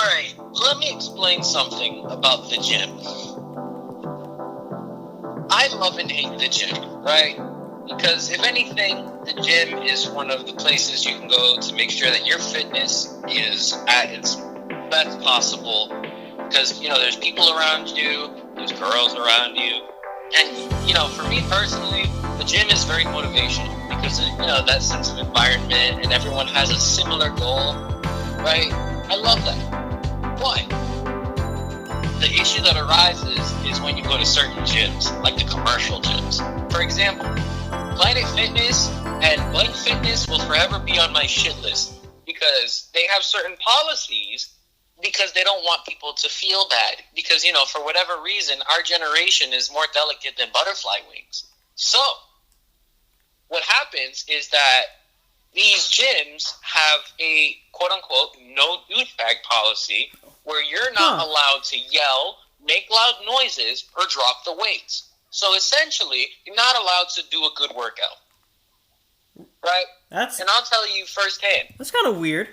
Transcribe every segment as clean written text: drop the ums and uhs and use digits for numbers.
Alright, let me explain something about the gym. I love and hate the gym, right? Because if anything, the gym is one of the places you can go to make sure that your fitness is at its best possible. Because, there's people around you, there's girls around you. And, for me personally, the gym is very motivational because, that sense of environment and everyone has a similar goal, right? I love that. Why? The issue that arises is when you go to certain gyms, like the commercial gyms. For example, Planet Fitness and Blank Fitness will forever be on my shit list because they have certain policies because they don't want people to feel bad. Because, for whatever reason, our generation is more delicate than butterfly wings. So, what happens is that these gyms have a quote-unquote no douchebag policy where you're not allowed to yell, make loud noises, or drop the weights. So essentially, you're not allowed to do a good workout. Right? And I'll tell you firsthand. That's kind of weird.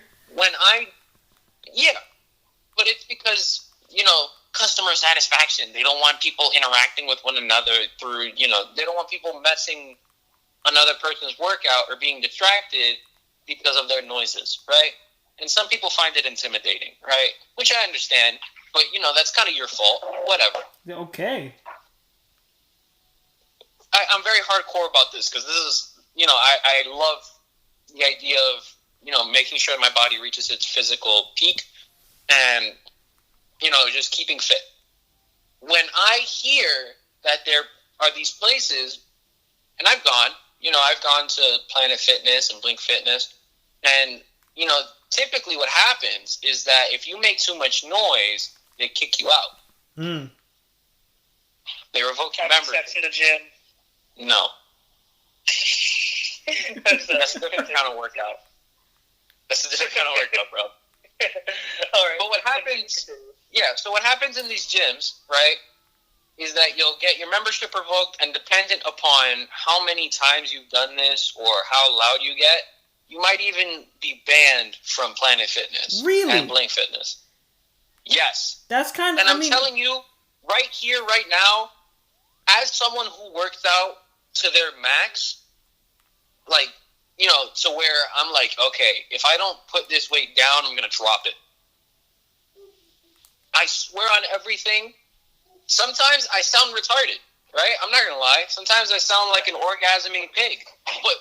Yeah. But it's because, customer satisfaction. They don't want people interacting with one another through, they don't want people messing another person's workout or being distracted because of their noises, right? And some people find it intimidating, right? Which I understand, but, that's kind of your fault. Whatever. Okay. I'm very hardcore about this because this is, I love the idea of, making sure my body reaches its physical peak and, just keeping fit. When I hear that there are these places, and I've gone to Planet Fitness and Blink Fitness, and, typically what happens is that if you make too much noise, they kick you out. They revoke your membership. Sex in the gym? No. That's a different kind of workout. Bro. All right. But what happens... Yeah, so what happens in these gyms, right, is that you'll get your membership revoked, and dependent upon how many times you've done this or how loud you get, you might even be banned from Planet Fitness. Really? And Blink Fitness. Yes. That's kind of... And I'm telling you, right here, right now, as someone who works out to their max, to where I'm like, okay, if I don't put this weight down, I'm going to drop it. I swear on everything, sometimes I sound retarded, right? I'm not going to lie. Sometimes I sound like an orgasming pig. But,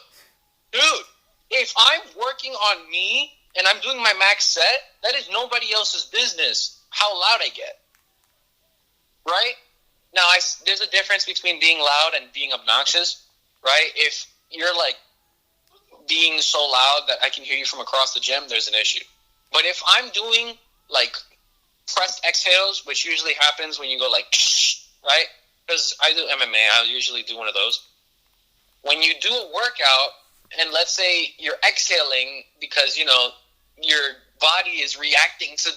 dude, if I'm working on me and I'm doing my max set, that is nobody else's business how loud I get. Right? Now, there's a difference between being loud and being obnoxious, right? If you're, being so loud that I can hear you from across the gym, there's an issue. But if I'm doing, pressed exhales, which usually happens when you go right? Because I do MMA, I'll usually do one of those. When you do a workout, and let's say you're exhaling because, your body is reacting to,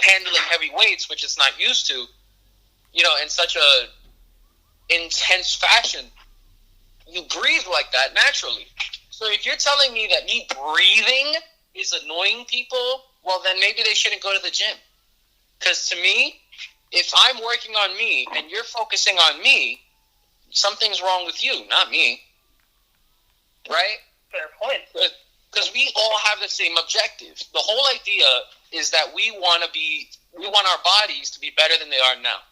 handling heavy weights, which it's not used to, in such a intense fashion, you breathe like that naturally. So if you're telling me that me breathing is annoying people, well, then maybe they shouldn't go to the gym. Because to me, if I'm working on me and you're focusing on me, something's wrong with you, not me. Right? Fair point. Because we all have the same objective. The whole idea is that we want our bodies to be better than they are now.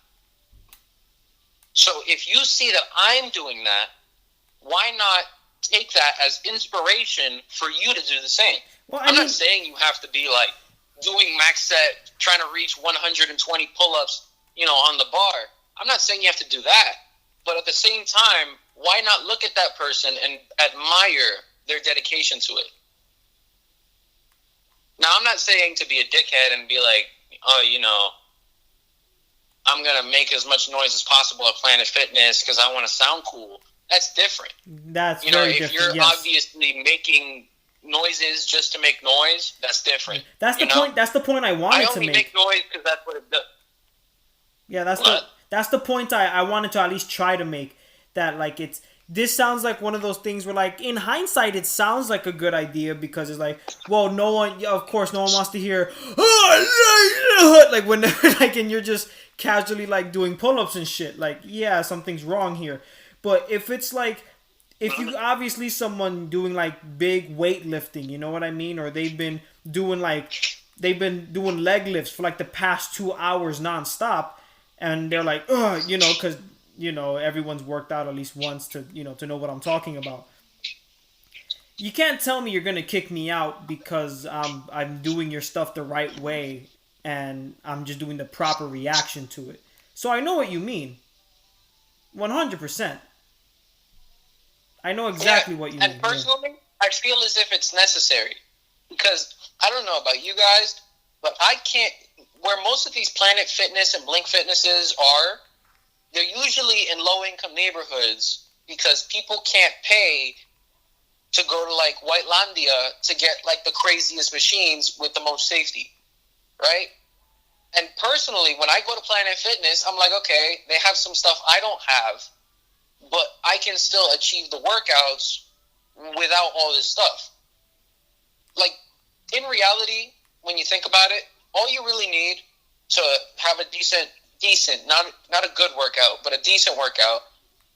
So if you see that I'm doing that, why not take that as inspiration for you to do the same? Well, I'm not saying you have to be doing max set, trying to reach 120 pull-ups, on the bar. I'm not saying you have to do that. But at the same time, why not look at that person and admire their dedication to it? Now, I'm not saying to be a dickhead and be like, I'm going to make as much noise as possible at Planet Fitness because I want to sound cool. That's different. That's very different, if you're obviously making noises just to make noise, that's different. That's the point. That's the point I wanted to make. I only make noise because that's what it does. Yeah, that's the point I wanted to at least try to make. That this sounds like one of those things where, like, in hindsight, it sounds like a good idea because it's like, well, of course, no one wants to hear, like, when, like, and you're just casually, like, doing pull-ups and shit. Like, yeah, something's wrong here. But if it's like, if you obviously someone doing like big weightlifting, you know what I mean, or they've been doing leg lifts for like the past 2 hours nonstop, and they're like, you know, because you know everyone's worked out at least once to know what I'm talking about. You can't tell me you're gonna kick me out because I'm doing your stuff the right way and I'm just doing the proper reaction to it. So I know what you mean. 100%. I know exactly what you mean. And personally, I feel as if it's necessary. Because, I don't know about you guys, but I can't... Where most of these Planet Fitness and Blink Fitnesses are, they're usually in low-income neighborhoods because people can't pay to go to, like, Whitelandia to get, like, the craziest machines with the most safety. Right? And personally, when I go to Planet Fitness, I'm like, okay, they have some stuff I don't have, but I can still achieve the workouts without all this stuff. Like, in reality, when you think about it, all you really need to have a decent, not a good workout, but a decent workout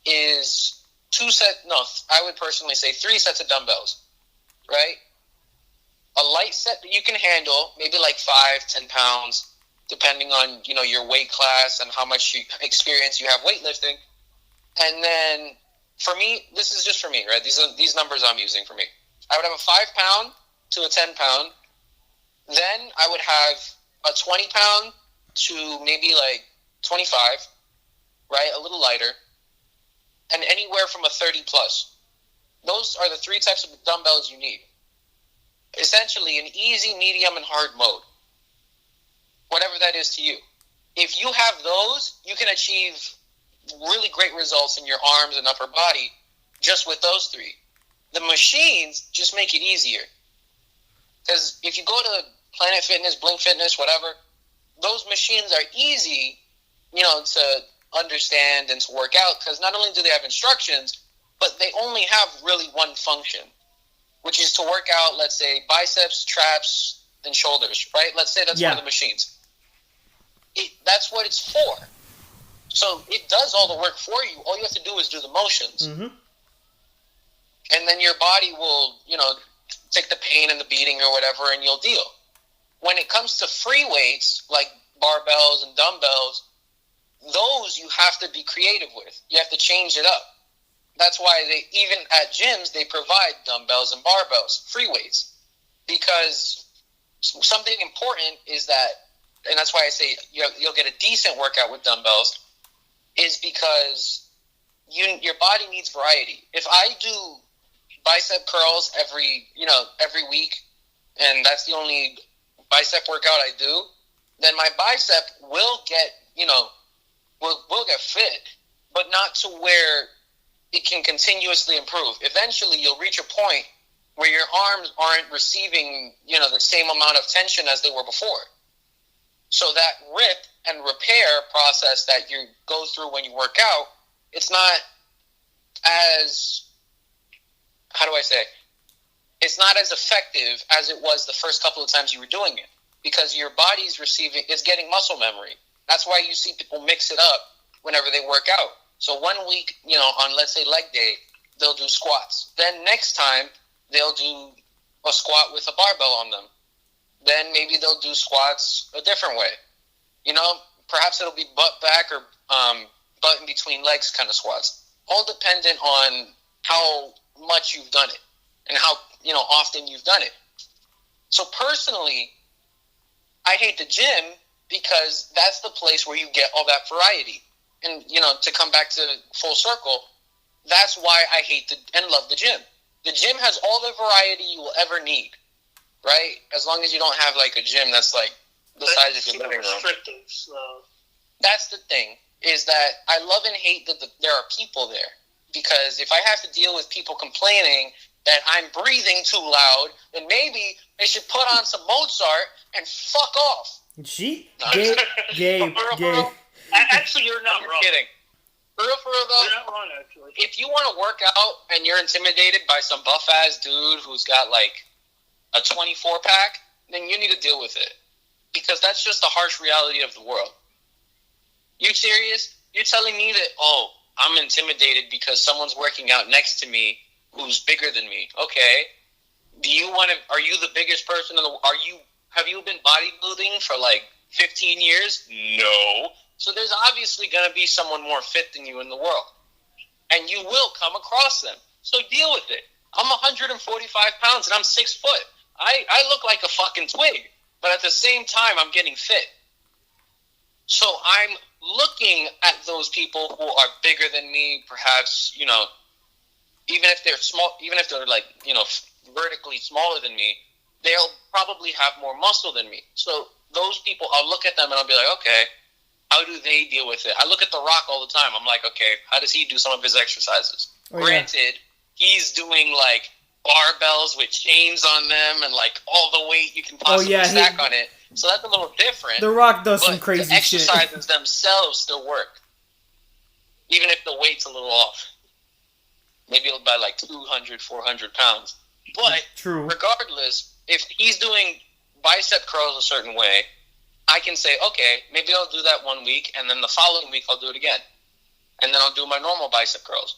is I would personally say 3 sets of dumbbells, right? A light set that you can handle, maybe like 5-10 pounds, depending on, you know, your weight class and how much experience you have weightlifting. And then, for me, this is just for me, right? These numbers I'm using for me. I would have a 5-pound to a 10-pound. Then I would have a 20-pound to maybe like 25, right? A little lighter. And anywhere from a 30-plus. Those are the 3 types of dumbbells you need. Essentially, an easy, medium, and hard mode. Whatever that is to you. If you have those, you can achieve really great results in your arms and upper body just with those 3. The machines just make it easier. Because if you go to Planet Fitness, Blink Fitness, whatever, those machines are easy, you know, to understand and to work out because not only do they have instructions, but they only have really one function, which is to work out, let's say, biceps, traps, and shoulders, right? Let's say that's one of the machines. That's what it's for. So it does all the work for you. All you have to do is do the motions. Mm-hmm. And then your body will, you know, take the pain and the beating or whatever, and you'll deal. When it comes to free weights, like barbells and dumbbells, those you have to be creative with. You have to change it up. That's why even at gyms, they provide dumbbells and barbells, free weights. Because something important is that, and that's why I say you'll get a decent workout with dumbbells, is because your body needs variety. If I do bicep curls every week, and that's the only bicep workout I do, then my bicep will get, will get fit, but not to where it can continuously improve. Eventually, you'll reach a point where your arms aren't receiving, the same amount of tension as they were before. So that rip and repair process that you go through when you work out, it's not as, it's not as effective as it was the first couple of times you were doing it, because your body's it's getting muscle memory. That's why you see people mix it up whenever they work out. So 1 week, on, let's say, leg day, they'll do squats. Then next time, they'll do a squat with a barbell on them. Then maybe they'll do squats a different way. Perhaps it'll be butt back or butt in between legs kind of squats. All dependent on how much you've done it and how, often you've done it. So personally, I hate the gym because that's the place where you get all that variety. And, to come back to full circle, that's why I hate and love the gym. The gym has all the variety you will ever need, right? As long as you don't have, like, a gym that's, like, the size of your living room. Restrictive, so. That's the thing, is that I love and hate that there are people there. Because if I have to deal with people complaining that I'm breathing too loud, then maybe they should put on some Mozart and fuck off. Gabe. Actually, you're not I'm wrong. kidding. For real though, You're not wrong, actually. if you want to work out and you're intimidated by some buff ass dude who's got like a 24 pack, then you need to deal with it, because that's just the harsh reality of the world. You serious? You're telling me that, oh, I'm intimidated because someone's working out next to me who's bigger than me? Okay. Are you the biggest person in the, have you been bodybuilding for like 15 years? No. So there's obviously going to be someone more fit than you in the world. And you will come across them. So deal with it. I'm 145 pounds and I'm 6 foot. I look like a fucking twig. But at the same time, I'm getting fit. So I'm looking at those people who are bigger than me, perhaps, you know, even if they're small, even if they're like, you know, vertically smaller than me, they'll probably have more muscle than me. So those people, I'll look at them and I'll be like, okay, how do they deal with it? I look at The Rock all the time. I'm like, okay, how does he do some of his exercises? Oh, Granted, he's doing like barbells with chains on them and like all the weight you can possibly stack on it. So that's a little different. The Rock does some crazy the shit. exercises themselves still work, even if the weight's a little off. Maybe by like 200, 400 pounds. But True. Regardless, if he's doing bicep curls a certain way, I can say, okay, maybe I'll do that 1 week, and then the following week I'll do it again. And then I'll do my normal bicep curls.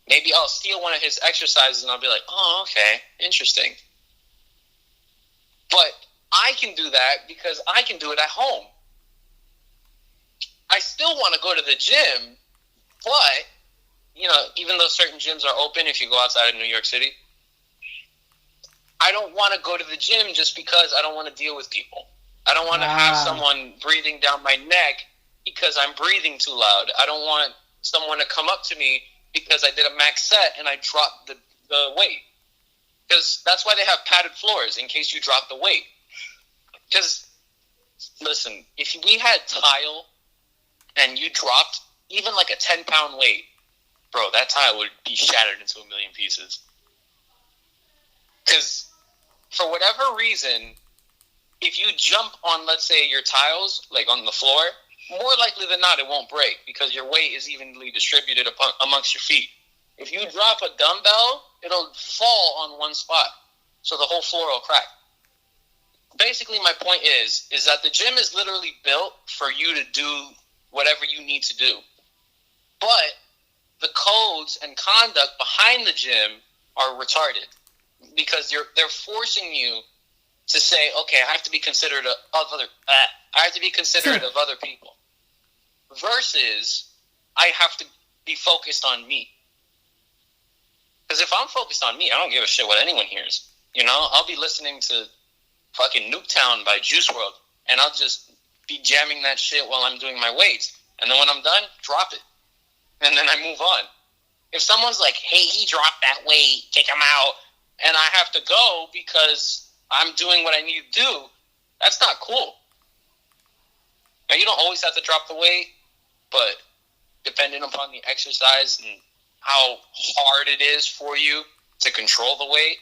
Maybe I'll steal one of his exercises and I'll be like, oh, okay, interesting. But I can do that because I can do it at home. I still want to go to the gym, but, you know, even though certain gyms are open if you go outside of New York City, I don't want to go to the gym just because I don't want to deal with people. I don't want to have someone breathing down my neck because I'm breathing too loud. I don't want someone to come up to me because I did a max set and I dropped the weight. Because that's why they have padded floors, in case you drop the weight. Because, listen, if we had tile and you dropped even like a 10-pound weight, bro, that tile would be shattered into a million pieces. Because for whatever reason, if you jump on, let's say, your tiles, like on the floor, more likely than not, it won't break because your weight is evenly distributed amongst your feet. If you drop a dumbbell, it'll fall on one spot, so the whole floor will crack. Basically, my point is that the gym is literally built for you to do whatever you need to do. But the codes and conduct behind the gym are retarded because they're forcing you to say, okay, I have to be considerate of other people, versus I have to be focused on me. Because if I'm focused on me, I don't give a shit what anyone hears. You know, I'll be listening to fucking Nuketown by Juice WRLD, and I'll just be jamming that shit while I'm doing my weights. And then when I'm done, drop it. And then I move on. If someone's like, hey, he dropped that weight, kick him out, and I have to go because I'm doing what I need to do, that's not cool. Now, you don't always have to drop the weight, but depending upon the exercise and how hard it is for you to control the weight,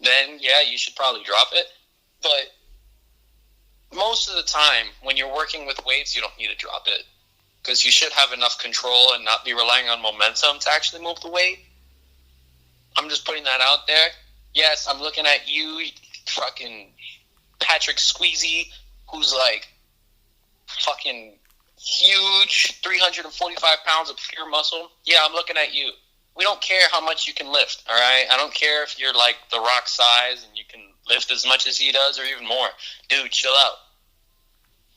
then, yeah, you should probably drop it. But most of the time, when you're working with weights, you don't need to drop it. Because you should have enough control and not be relying on momentum to actually move the weight. I'm just putting that out there. Yes, I'm looking at you, fucking Patrick Squeezy, who's like fucking huge, 345 pounds of pure muscle. Yeah, I'm looking at you. We don't care how much you can lift, all right? I don't care if you're like The Rock size and you can lift as much as he does or even more. Dude, chill out.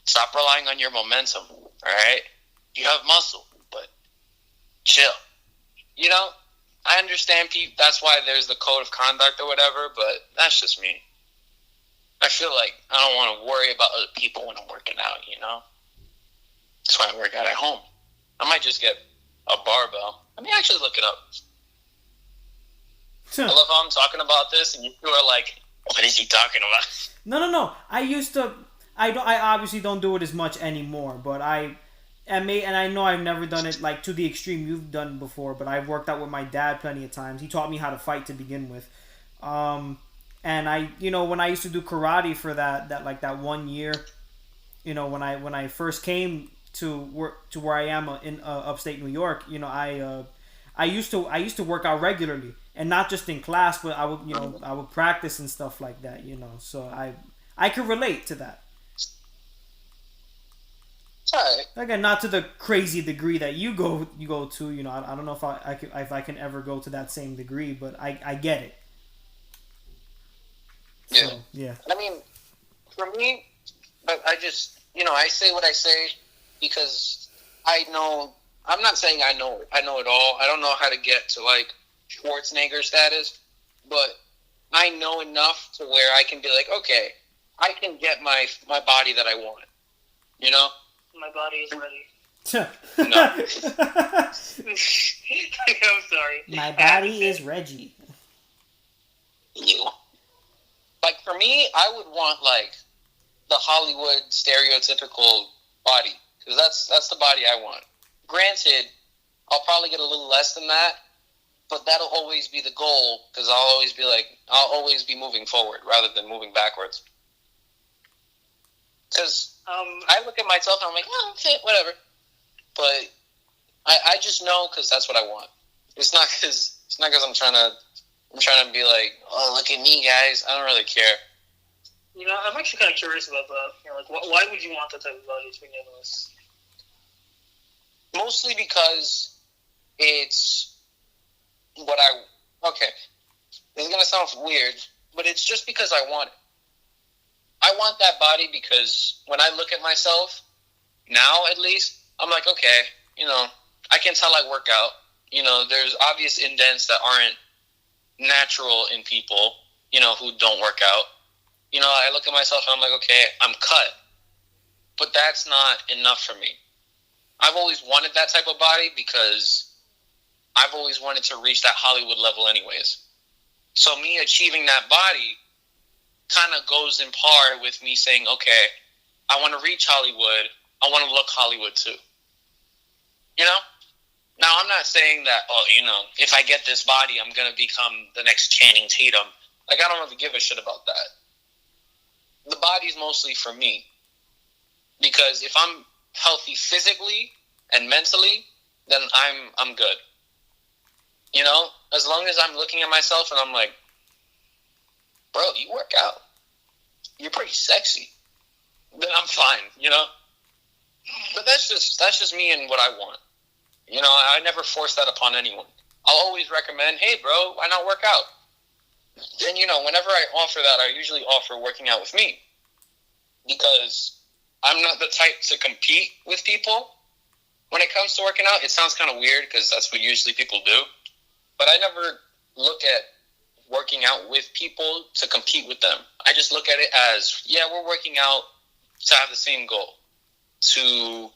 Stop relying on your momentum, all right? You have muscle, but chill. You know, I understand people. That's why there's the code of conduct or whatever, but that's just me. I feel like I don't want to worry about other people when I'm working out, you know? That's why I work out at home. I might just get a barbell. Let me actually look it up. I love how I'm talking about this, and you two are like, what is he talking about? No. I obviously don't do it as much anymore, but I know I've never done it like to the extreme you've done before, but I've worked out with my dad plenty of times. He taught me how to fight to begin with. And I, you know, when I used to do karate for that 1 year, you know, when I first came to work to where I am in upstate New York, I used to work out regularly, and not just in class, but I would practice and stuff like that. So I could relate to that. Alright. Again, not to the crazy degree that you go to. I don't know if I can ever go to that same degree, but I get it. Yeah. So, yeah. I mean, for me, but I just, I say what I say because I know. I'm not saying I know it all. I don't know how to get to like Schwarzenegger status, but I know enough to where I can be like, okay, I can get my body that I want. My body is ready. No. I'm sorry. My body is Reggie. You. Like for me, I would want like the Hollywood stereotypical body because that's the body I want. Granted, I'll probably get a little less than that, but that'll always be the goal because I'll always be moving forward rather than moving backwards. Because I look at myself and I'm like, oh, I'm fit, whatever. But I just know because that's what I want. It's not because I'm trying to be like, oh, look at me, guys. I don't really care. I'm actually kind of curious about that. Like, why would you want that type of body to begin with? Mostly because it's okay, it's going to sound weird, but it's just because I want it. I want that body because when I look at myself, now at least, I'm like, okay, I can tell I work out. There's obvious indents that aren't natural in people, who don't work out. I look at myself and I'm like, okay, I'm cut. But that's not enough for me. I've always wanted that type of body because I've always wanted to reach that Hollywood level anyways. So me achieving that body kind of goes in par with me saying, okay, I want to reach Hollywood. I want to look Hollywood too. Now, I'm not saying that, if I get this body, I'm going to become the next Channing Tatum. Like, I don't really give a shit about that. The body's mostly for me. Because if I'm healthy physically and mentally, then I'm good. As long as I'm looking at myself and I'm like, bro, you work out. You're pretty sexy. Then I'm fine, But that's just me and what I want. I never force that upon anyone. I'll always recommend, hey, bro, why not work out? And, whenever I offer that, I usually offer working out with me. Because I'm not the type to compete with people. When it comes to working out, it sounds kind of weird because that's what usually people do. But I never look at working out with people to compete with them. I just look at it as, yeah, we're working out to have the same goal. To,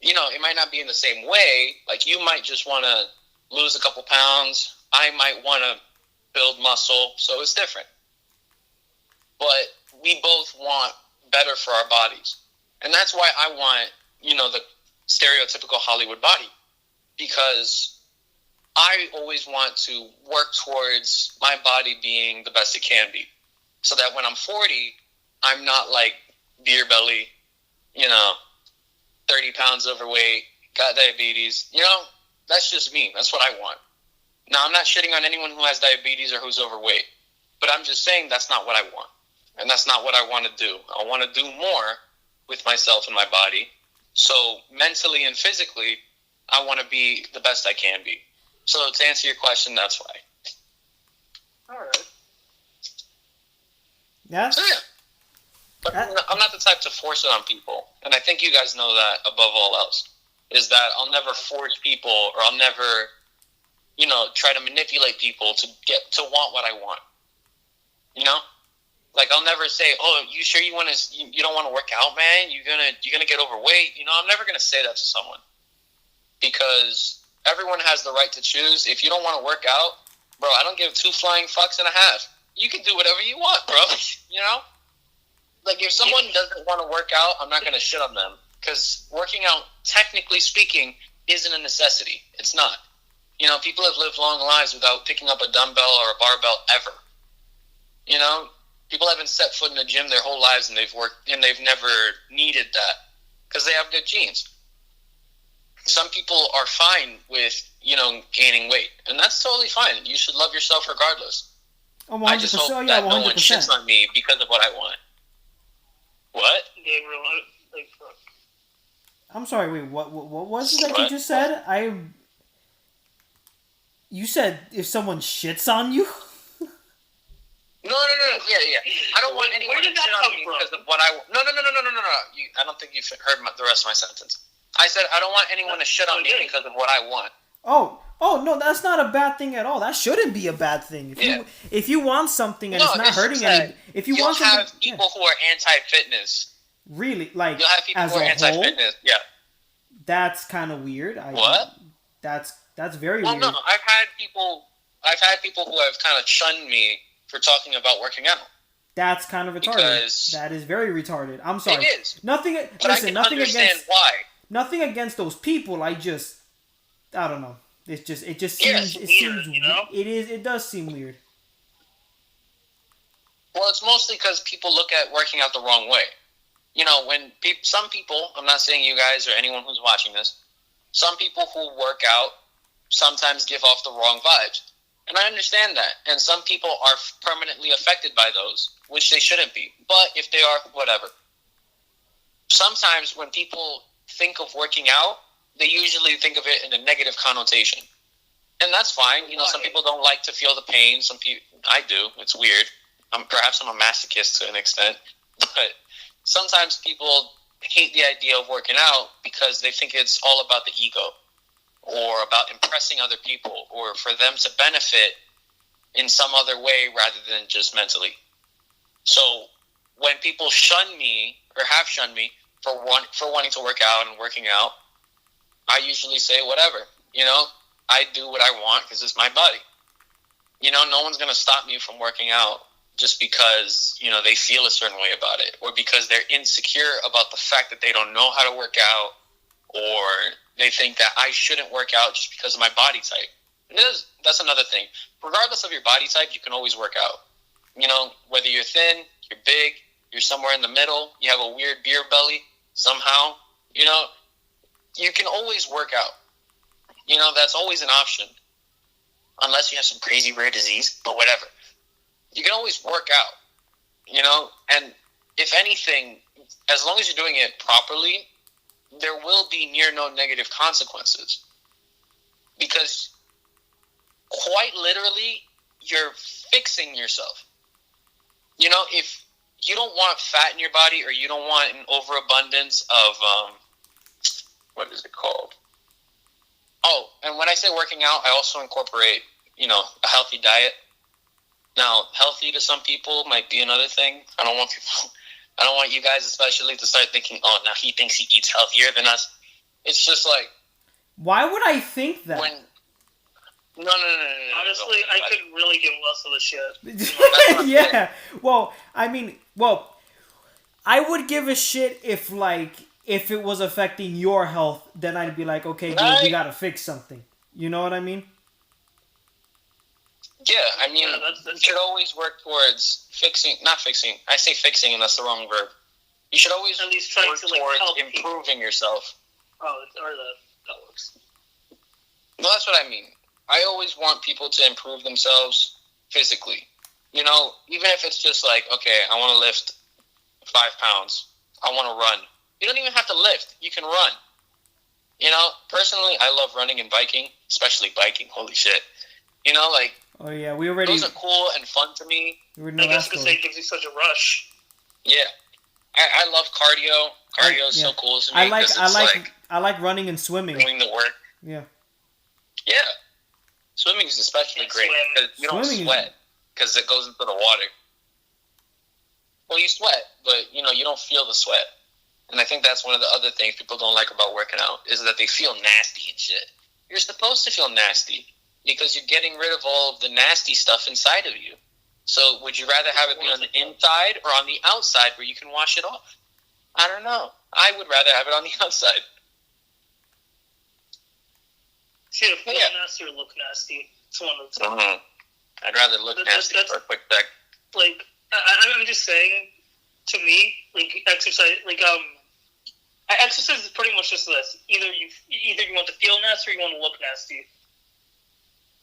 it might not be in the same way. Like, you might just want to lose a couple pounds. I might want to build muscle. So it's different. But we both want better for our bodies. And that's why I want, the stereotypical Hollywood body. Because I always want to work towards my body being the best it can be. So that when I'm 40, I'm not like beer belly, 30 pounds overweight, got diabetes. That's just me. That's what I want. Now, I'm not shitting on anyone who has diabetes or who's overweight. But I'm just saying that's not what I want. And that's not what I want to do. I want to do more with myself and my body. So mentally and physically, I want to be the best I can be. So to answer your question, that's why. All right. Yeah. So, yeah. But I'm not the type to force it on people. And I think you guys know that above all else. Is that I'll never force people or I'll never, try to manipulate people to want what I want. Like, I'll never say, oh, you sure you don't want to work out, man? You're gonna get overweight. I'm never gonna say that to someone. Because everyone has the right to choose. If you don't want to work out, bro, I don't give 2 flying fucks and a half. You can do whatever you want, bro. Like, if someone doesn't want to work out, I'm not going to shit on them. Because working out, technically speaking, isn't a necessity. It's not. People have lived long lives without picking up a dumbbell or a barbell ever. People haven't set foot in a gym their whole lives and they've never needed that. Because they have good genes. some people are fine with, gaining weight. And that's totally fine. You should love yourself regardless. Oh, 100%. I just hope yeah, that no one shits on me because of what I want. What? Gabriel, I'm sorry, wait, what was it that you just said? You said if someone shits on you? No. Yeah. I don't want anyone to shit on me because of what I want. No. I don't think you've heard the rest of my sentence. I said I don't want anyone to shit on me because of what I want. Oh, no, that's not a bad thing at all. That shouldn't be a bad thing. If you want something and it's not hurting any, if you want something, have people who are anti-fitness. Really, like you'll have people as who are a anti-fitness. whole, yeah. That's kind of weird. What? That's very weird. Well, no, I've had people who have kind of shunned me for talking about working out. That's kind of retarded. That is very retarded. I'm sorry. It is. Nothing. But Listen, nothing against why. Nothing against those people. I don't know. It just seems weird, It does seem weird. Well, it's mostly because people look at working out the wrong way. When some people, I'm not saying you guys or anyone who's watching this, some people who work out sometimes give off the wrong vibes. And I understand that. And some people are permanently affected by those, which they shouldn't be. But if they are, whatever. Sometimes when people think of working out, they usually think of it in a negative connotation. And that's fine. Some people don't like to feel the pain. Some people, I do. It's weird. Perhaps I'm a masochist to an extent. But sometimes people hate the idea of working out because they think it's all about the ego or about impressing other people or for them to benefit in some other way rather than just mentally. So when people shun me or have shunned me for wanting to work out and working out, I usually say whatever. I do what I want because it's my body. No one's going to stop me from working out just because, they feel a certain way about it or because they're insecure about the fact that they don't know how to work out or they think that I shouldn't work out just because of my body type. And that's another thing. Regardless of your body type, you can always work out. Whether you're thin, you're big, you're somewhere in the middle, you have a weird beer belly somehow, you can always work out. That's always an option. Unless you have some crazy rare disease, but whatever. You can always work out, and if anything, as long as you're doing it properly, there will be near no negative consequences. Because quite literally, you're fixing yourself. If you don't want fat in your body or you don't want an overabundance of, what is it called? Oh, and when I say working out, I also incorporate, a healthy diet. Now, healthy to some people might be another thing. I don't want you guys especially to start thinking, oh, now he thinks he eats healthier than us. It's just like... Why would I think that? No. Honestly, I could really give less of a shit. Yeah. Well, I would give a shit if it was affecting your health, then I'd be like, okay, dude, you gotta fix something. You know what I mean? Yeah, you should always work towards not fixing. I say fixing, and that's the wrong verb. You should always at least try work to towards improving yourself. Oh, that works. Well, that's what I mean. I always want people to improve themselves physically. Even if it's just like, okay, I want to lift 5 pounds. I want to run. You don't even have to lift. You can run. Personally, I love running and biking, especially biking. Holy shit. Oh yeah, we already. Those are cool and fun to me. I guess because it gives you such a rush. Yeah, I love cardio. Cardio is so cool to me. I like running and swimming. Doing the work. Yeah. Yeah, swimming is especially great because you don't sweat because it goes into the water. Well, you sweat, but you don't feel the sweat. And I think that's one of the other things people don't like about working out is that they feel nasty and shit. You're supposed to feel nasty because you're getting rid of all of the nasty stuff inside of you. So would you rather have it be on the inside or on the outside where you can wash it off? I don't know. I would rather have it on the outside. See, feel nasty or look nasty. It's one of the two. Mm-hmm. I'd rather look nasty for a quick sec. I'm just saying, to me, exercise, Exercise is pretty much just this: either you want to feel nasty or you want to look nasty.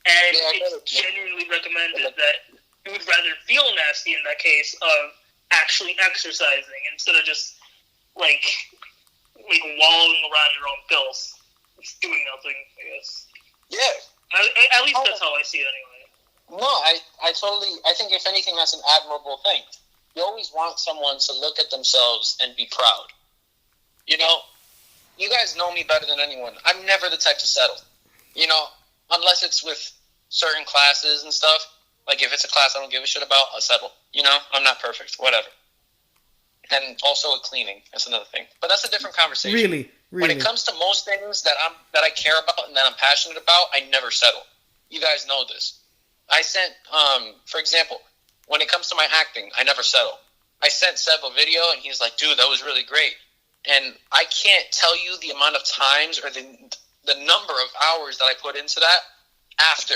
And it's genuinely recommended that you would rather feel nasty in that case of actually exercising instead of just like wallowing around your own filth, just doing nothing. I guess. Yeah. At least that's how I see it anyway. No, I think if anything, that's an admirable thing. You always want someone to look at themselves and be proud. You know, you guys know me better than anyone. I'm never the type to settle. You know, unless it's with certain classes and stuff. Like, if it's a class I don't give a shit about, I'll settle. You know, I'm not perfect. Whatever. And also with cleaning. That's another thing. But that's a different conversation. Really? When it comes to most things that I care about and that I'm passionate about, I never settle. You guys know this. I sent, for example, when it comes to my acting, I never settle. I sent Seb a video, and he's like, dude, that was really great. And I can't tell you the amount of times or the number of hours that I put into that after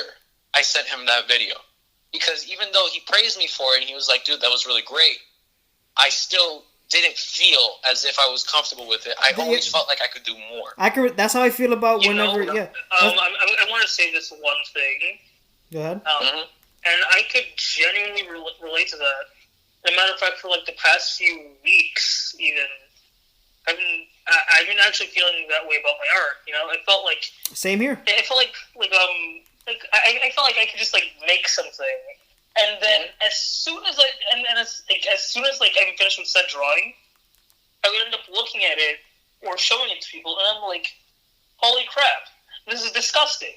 I sent him that video. Because even though he praised me for it, and he was like, dude, that was really great, I still didn't feel as if I was comfortable with it. I always felt like I could do more. That's how I feel about whenever, yeah. I want to say this one thing. Go ahead. And I could genuinely relate to that. As a matter of fact, for like the past few weeks, even, I've been actually feeling that way about my art. You know, it felt like same here. It felt like I felt like I could just like make something, and then as soon as as soon as I'm finished with said drawing, I would end up looking at it or showing it to people, and I'm like, holy crap, this is disgusting.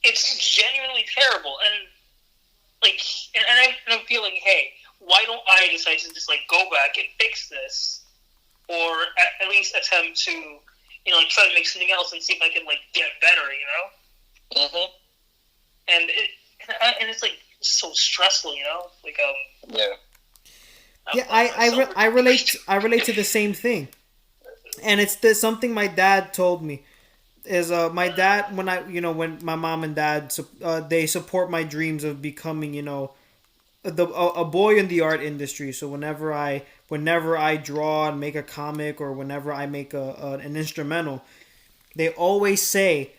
It's genuinely terrible, and I'm feeling, hey, why don't I decide to just like go back and fix this, or at least attempt to, try to make something else and see if I can like get better, And it's like so stressful, Yeah, I relate to the same thing, and it's something my dad told me. Is my dad, when my mom and dad they support my dreams of becoming a boy in the art industry. So whenever I draw and make a comic, or whenever I make an instrumental, they always say,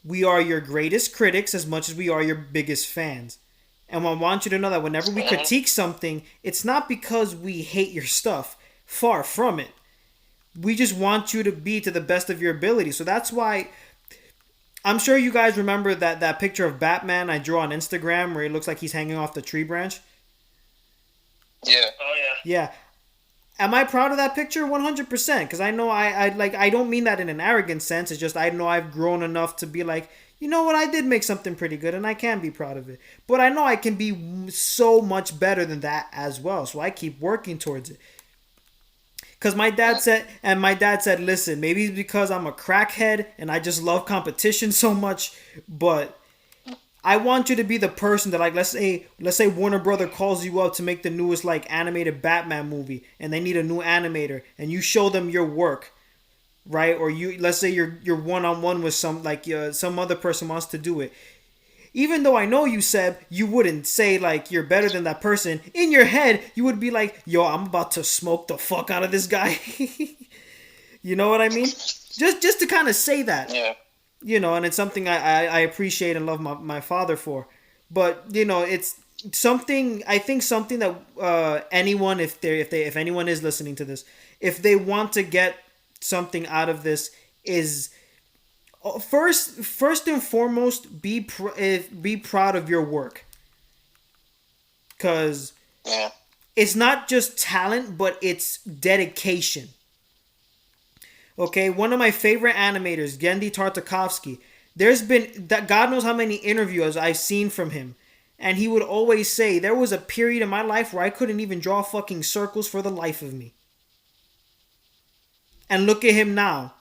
we are your greatest critics as much as we are your biggest fans. And I want you to know that whenever we critique something, it's not because we hate your stuff. Far from it. We just want you to be to the best of your ability. So that's why I'm sure you guys remember that picture of Batman I drew on Instagram where he looks like he's hanging off the tree branch. Yeah. Oh yeah. Yeah. Am I proud of that picture? 100%. Because I know I don't mean that in an arrogant sense. It's just I know I've grown enough to be like, you know what, I did make something pretty good and I can be proud of it. But I know I can be so much better than that as well. So I keep working towards it. Because my dad said, listen, maybe it's because I'm a crackhead and I just love competition so much, but I want you to be the person that, like, let's say Warner Brother calls you up to make the newest, like, animated Batman movie, and they need a new animator, and you show them your work, right? Or let's say you're one-on-one with some other person wants to do it. Even though I know you, Seb, you wouldn't say, like, you're better than that person. In your head, you would be like, yo, I'm about to smoke the fuck out of this guy. You know what I mean? Just to kind of say that. Yeah. And it's something I appreciate and love my father for. But, it's something, I think something that anyone, if anyone is listening to this, if they want to get something out of this, is... First and foremost, be proud of your work, because it's not just talent, but it's dedication. Okay, one of my favorite animators, Genndy Tartakovsky. There's been that God knows how many interviews I've seen from him, and he would always say there was a period in my life where I couldn't even draw fucking circles for the life of me. And look at him now.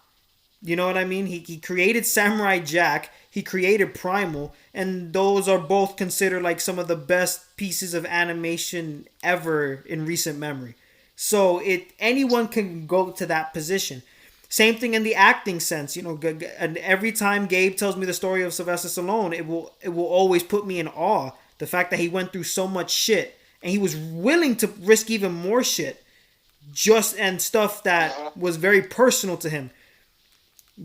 You know what I mean? He created Samurai Jack. He created Primal. And those are both considered like some of the best pieces of animation ever in recent memory. So anyone can go to that position. Same thing in the acting sense. And every time Gabe tells me the story of Sylvester Stallone, it will always put me in awe. The fact that he went through so much shit. And he was willing to risk even more shit. and stuff that was very personal to him,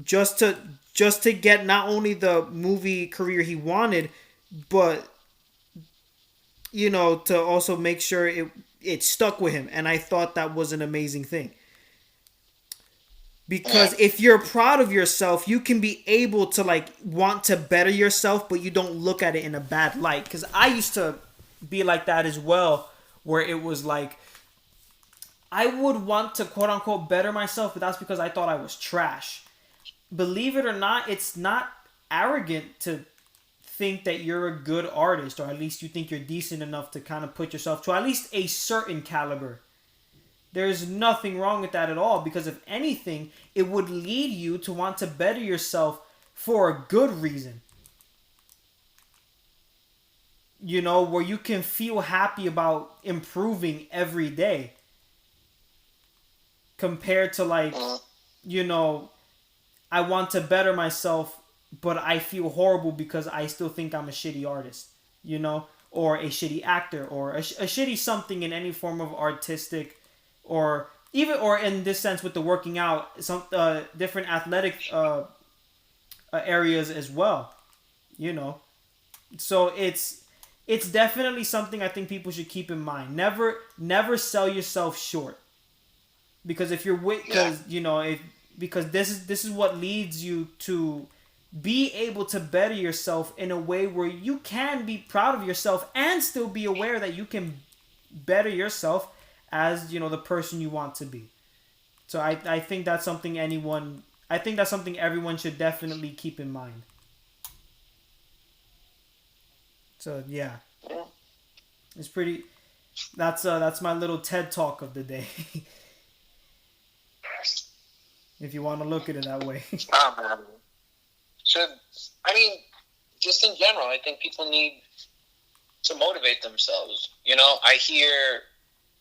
just to get not only the movie career he wanted, but to also make sure it stuck with him. And I thought that was an amazing thing. Because if you're proud of yourself, you can be able to like want to better yourself, but you don't look at it in a bad light. Because I used to be like that as well, where it was like I would want to quote unquote better myself, but that's because I thought I was trash. Believe it or not, it's not arrogant to think that you're a good artist, or at least you think you're decent enough to kind of put yourself to at least a certain caliber. There's nothing wrong with that at all, because if anything, it would lead you to want to better yourself for a good reason. Where you can feel happy about improving every day. Compared to like, I want to better myself, but I feel horrible because I still think I'm a shitty artist, or a shitty actor, or a shitty something in any form of artistic, or in this sense with the working out, some different athletic areas as well, So it's definitely something I think people should keep in mind. Never sell yourself short, because if you're because this is what leads you to be able to better yourself in a way where you can be proud of yourself and still be aware that you can better yourself as the person you want to be. So I think that's something everyone should definitely keep in mind. So yeah, it's pretty. That's my little TED talk of the day. If you want to look at it that way. Man. Just in general, I think people need to motivate themselves. I hear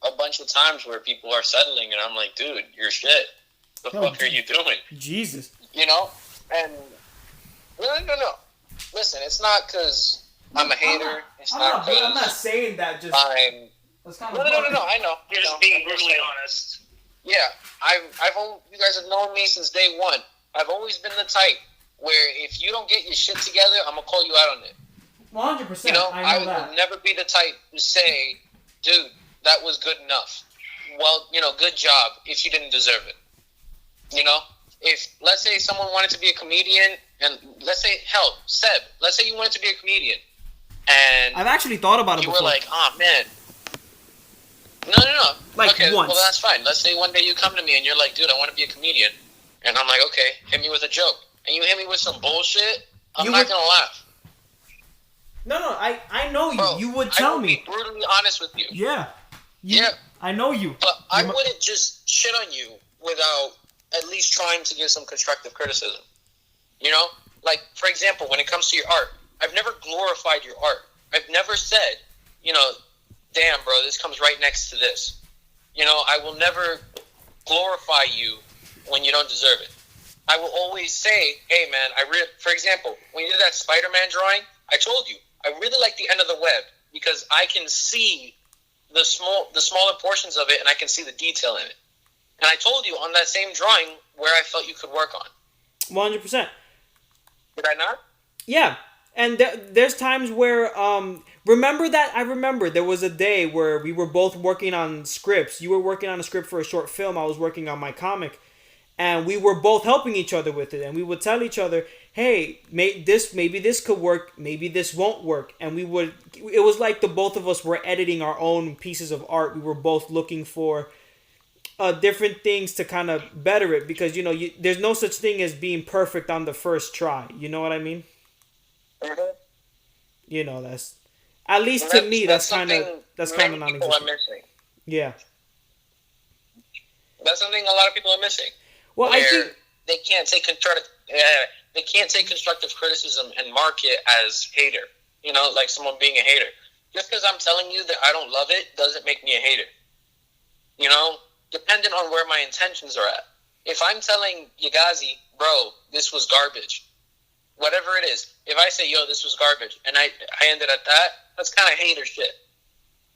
a bunch of times where people are settling, and I'm like, dude, you're shit. The fuck are you doing? Jesus. And no. Listen, it's not because I'm a hater. I'm not saying that just. No. I know. You're just being brutally honest. Yeah, you guys have known me since day one. I've always been the type where if you don't get your shit together, I'm gonna call you out on it. 100%. I will never be the type to say, dude, that was good enough. Well, good job if you didn't deserve it. If let's say someone wanted to be a comedian, and let's say Seb, let's say you wanted to be a comedian, and I've actually thought about it before. You were like, oh man. No. Like okay, once. Well, that's fine. Let's say one day you come to me and you're like, dude, I want to be a comedian. And I'm like, okay, hit me with a joke. And you hit me with some bullshit, I'm not going to laugh. No, I know you. Bro, you would tell me. I will be brutally honest with you. Yeah. Yeah. I know you. But I wouldn't just shit on you without at least trying to give some constructive criticism. Like, for example, when it comes to your art, I've never glorified your art. I've never said, damn, bro, this comes right next to this. I will never glorify you when you don't deserve it. I will always say, hey, man, for example, when you did that Spider-Man drawing, I told you, I really like the end of the web because I can see the smaller portions of it and I can see the detail in it. And I told you on that same drawing where I felt you could work on. 100%. Did I not? Yeah. And there's times where, I remember there was a day where we were both working on scripts. You were working on a script for a short film. I was working on my comic. And we were both helping each other with it. And we would tell each other, hey, maybe this could work. Maybe this won't work. And it was like the both of us were editing our own pieces of art. We were both looking for different things to kind of better it. Because, there's no such thing as being perfect on the first try. You know what I mean? Mm-hmm. That's at least to me. That's kind of non-existent. Yeah, that's something a lot of people are missing. Well, I think they can't take constructive criticism and mark it as hater. Like someone being a hater. Just because I'm telling you that I don't love it doesn't make me a hater. Depending on where my intentions are at. If I'm telling Yagazie, bro, this was garbage. Whatever it is, if I say, yo, this was garbage, and I ended at that, that's kind of hater shit.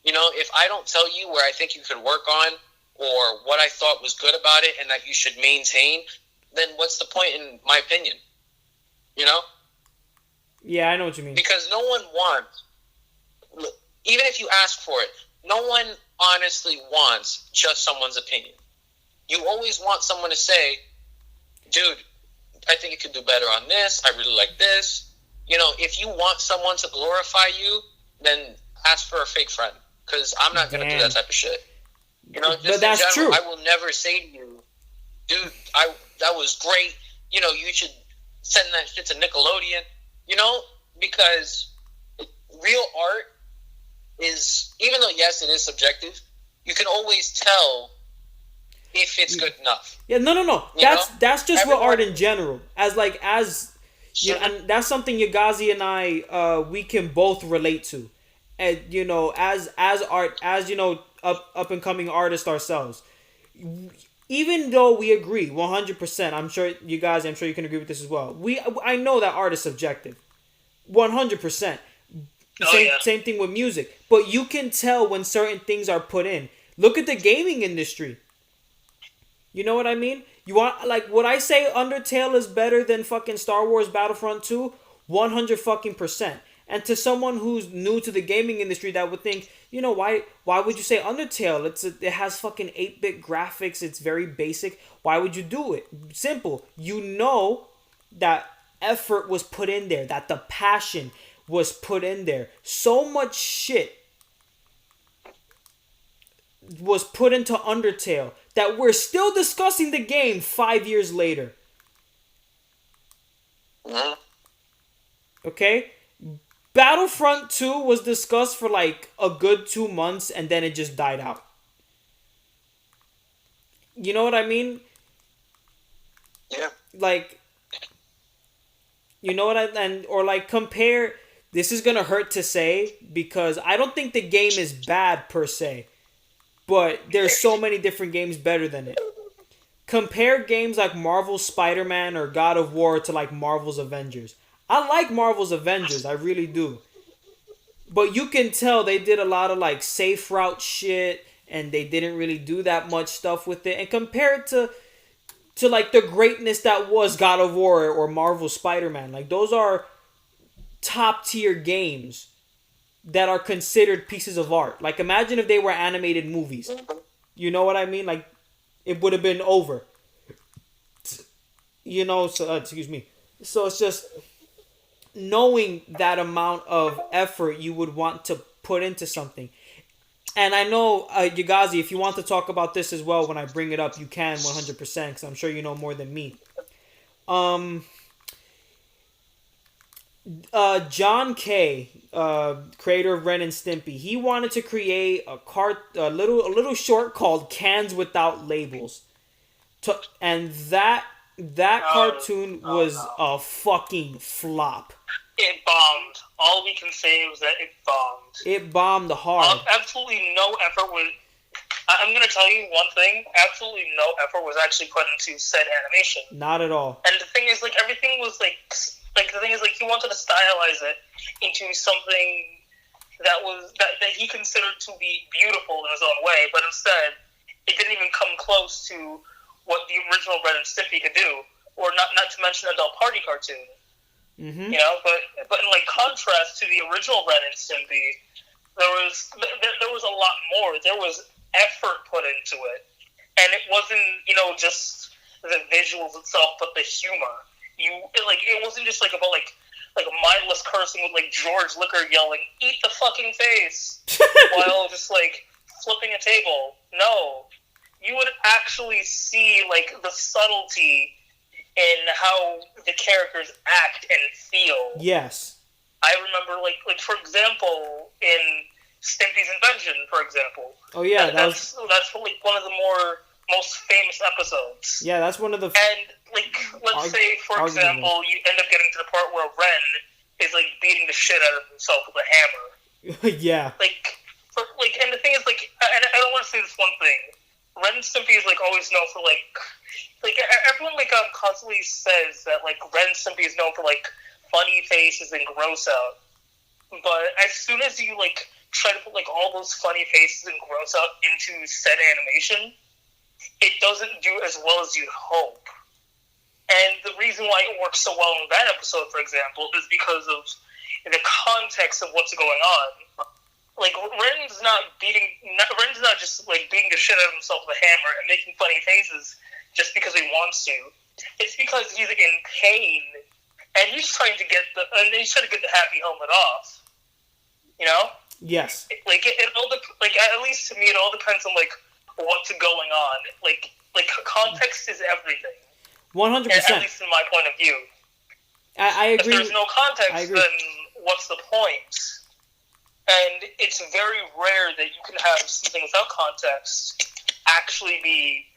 If I don't tell you where I think you could work on, or what I thought was good about it and that you should maintain, then what's the point in my opinion? You know? Yeah, I know what you mean. Because no one wants, even if you ask for it, no one honestly wants just someone's opinion. You always want someone to say, dude, I think you could do better on this. I really like this. You know, if you want someone to glorify you, then ask for a fake friend. Because I'm not going to do that type of shit. You know, just but that's in general, true. I will never say to you, dude, that was great. You know, you should send that shit to Nickelodeon. You know, because real art is, even though, yes, it is subjective, you can always tell if it's good enough. Yeah, no. That's just what art in general. You know, and that's something Yagazie and I we can both relate to. And you know, as art, as you know, up and coming artists ourselves. Even though we agree 100%, I'm sure you can agree with this as well. I know that art is subjective. 100%. Same thing with music. But you can tell when certain things are put in. Look at the gaming industry. You know what I mean? You want, like, would I say Undertale is better than fucking Star Wars Battlefront 2? 100%. And to someone who's new to the gaming industry that would think, you know, why would you say Undertale? It has fucking 8-bit graphics. It's very basic. Why would you do it? Simple. You know that effort was put in there, that the passion was put in there. So much shit was put into Undertale that we're still discussing the game 5 years later. Okay? Battlefront 2 was discussed for like a good 2 months and then it just died out. You know what I mean? Yeah. Like, you know what compare, this is gonna hurt to say because I don't think the game is bad per se, but there's so many different games better than it. Compare games like Marvel's Spider-Man or God of War to like Marvel's Avengers. I like Marvel's Avengers, I really do. But you can tell they did a lot of like safe route shit and they didn't really do that much stuff with it. And compared to like the greatness that was God of War or Marvel's Spider-Man, like those are top tier games that are considered pieces of art. Like imagine if they were animated movies. You know what I mean? Like it would have been over. You know, so excuse me. So it's just knowing that amount of effort you would want to put into something. And I know, Yagazie, if you want to talk about this as well when I bring it up, you can 100% because I'm sure you know more than me. John K., creator of Ren and Stimpy, he wanted to create a little short called Cans Without Labels. And that cartoon was a fucking flop. It bombed. All we can say was that it bombed. It bombed hard. Absolutely no effort was... I'm going to tell you one thing. Absolutely no effort was actually put into said animation. Not at all. And the thing is, like, everything was, like the thing is, like, he wanted to stylize it into something that he considered to be beautiful in his own way, but instead, it didn't even come close to what the original Ren and Stimpy could do, or not to mention Adult Party cartoon. Mm-hmm. You know, but in like contrast to the original Ren and Stimpy, there was a lot more. There was effort put into it, and it wasn't, you know, just the visuals itself, but the humor. It wasn't just like about like mindless cursing with like George Liquor yelling "Eat the fucking face" while just like flipping a table. No, you would actually see like the subtlety in how the characters act and feel. Yes. I remember, like for example, in Stimpy's Invention, for example. Oh yeah, that's like one of the most famous episodes. Yeah, that's one of the. And like, let's say, for example, you end up getting to the part where Ren is like beating the shit out of himself with a hammer. Yeah. And the thing is, like, and I don't want to say this one thing. Ren and Stimpy is like always known for like everyone like constantly says that like Ren and Stimpy is known for like funny faces and gross out, but as soon as you like try to put like all those funny faces and gross out into said animation, it doesn't do as well as you'd hope. And the reason why it works so well in that episode, for example, is because of the context of what's going on. Like, Ren's not just, like, beating the shit out of himself with a hammer and making funny faces just because he wants to. It's because he's in pain, and he's trying to get the happy helmet off. You know? Yes. Like, it all at least to me, it all depends on, like, what's going on. Like context is everything. 100%. At least in my point of view. I agree. If there's no context, then what's the point? And it's very rare that you can have something without context actually be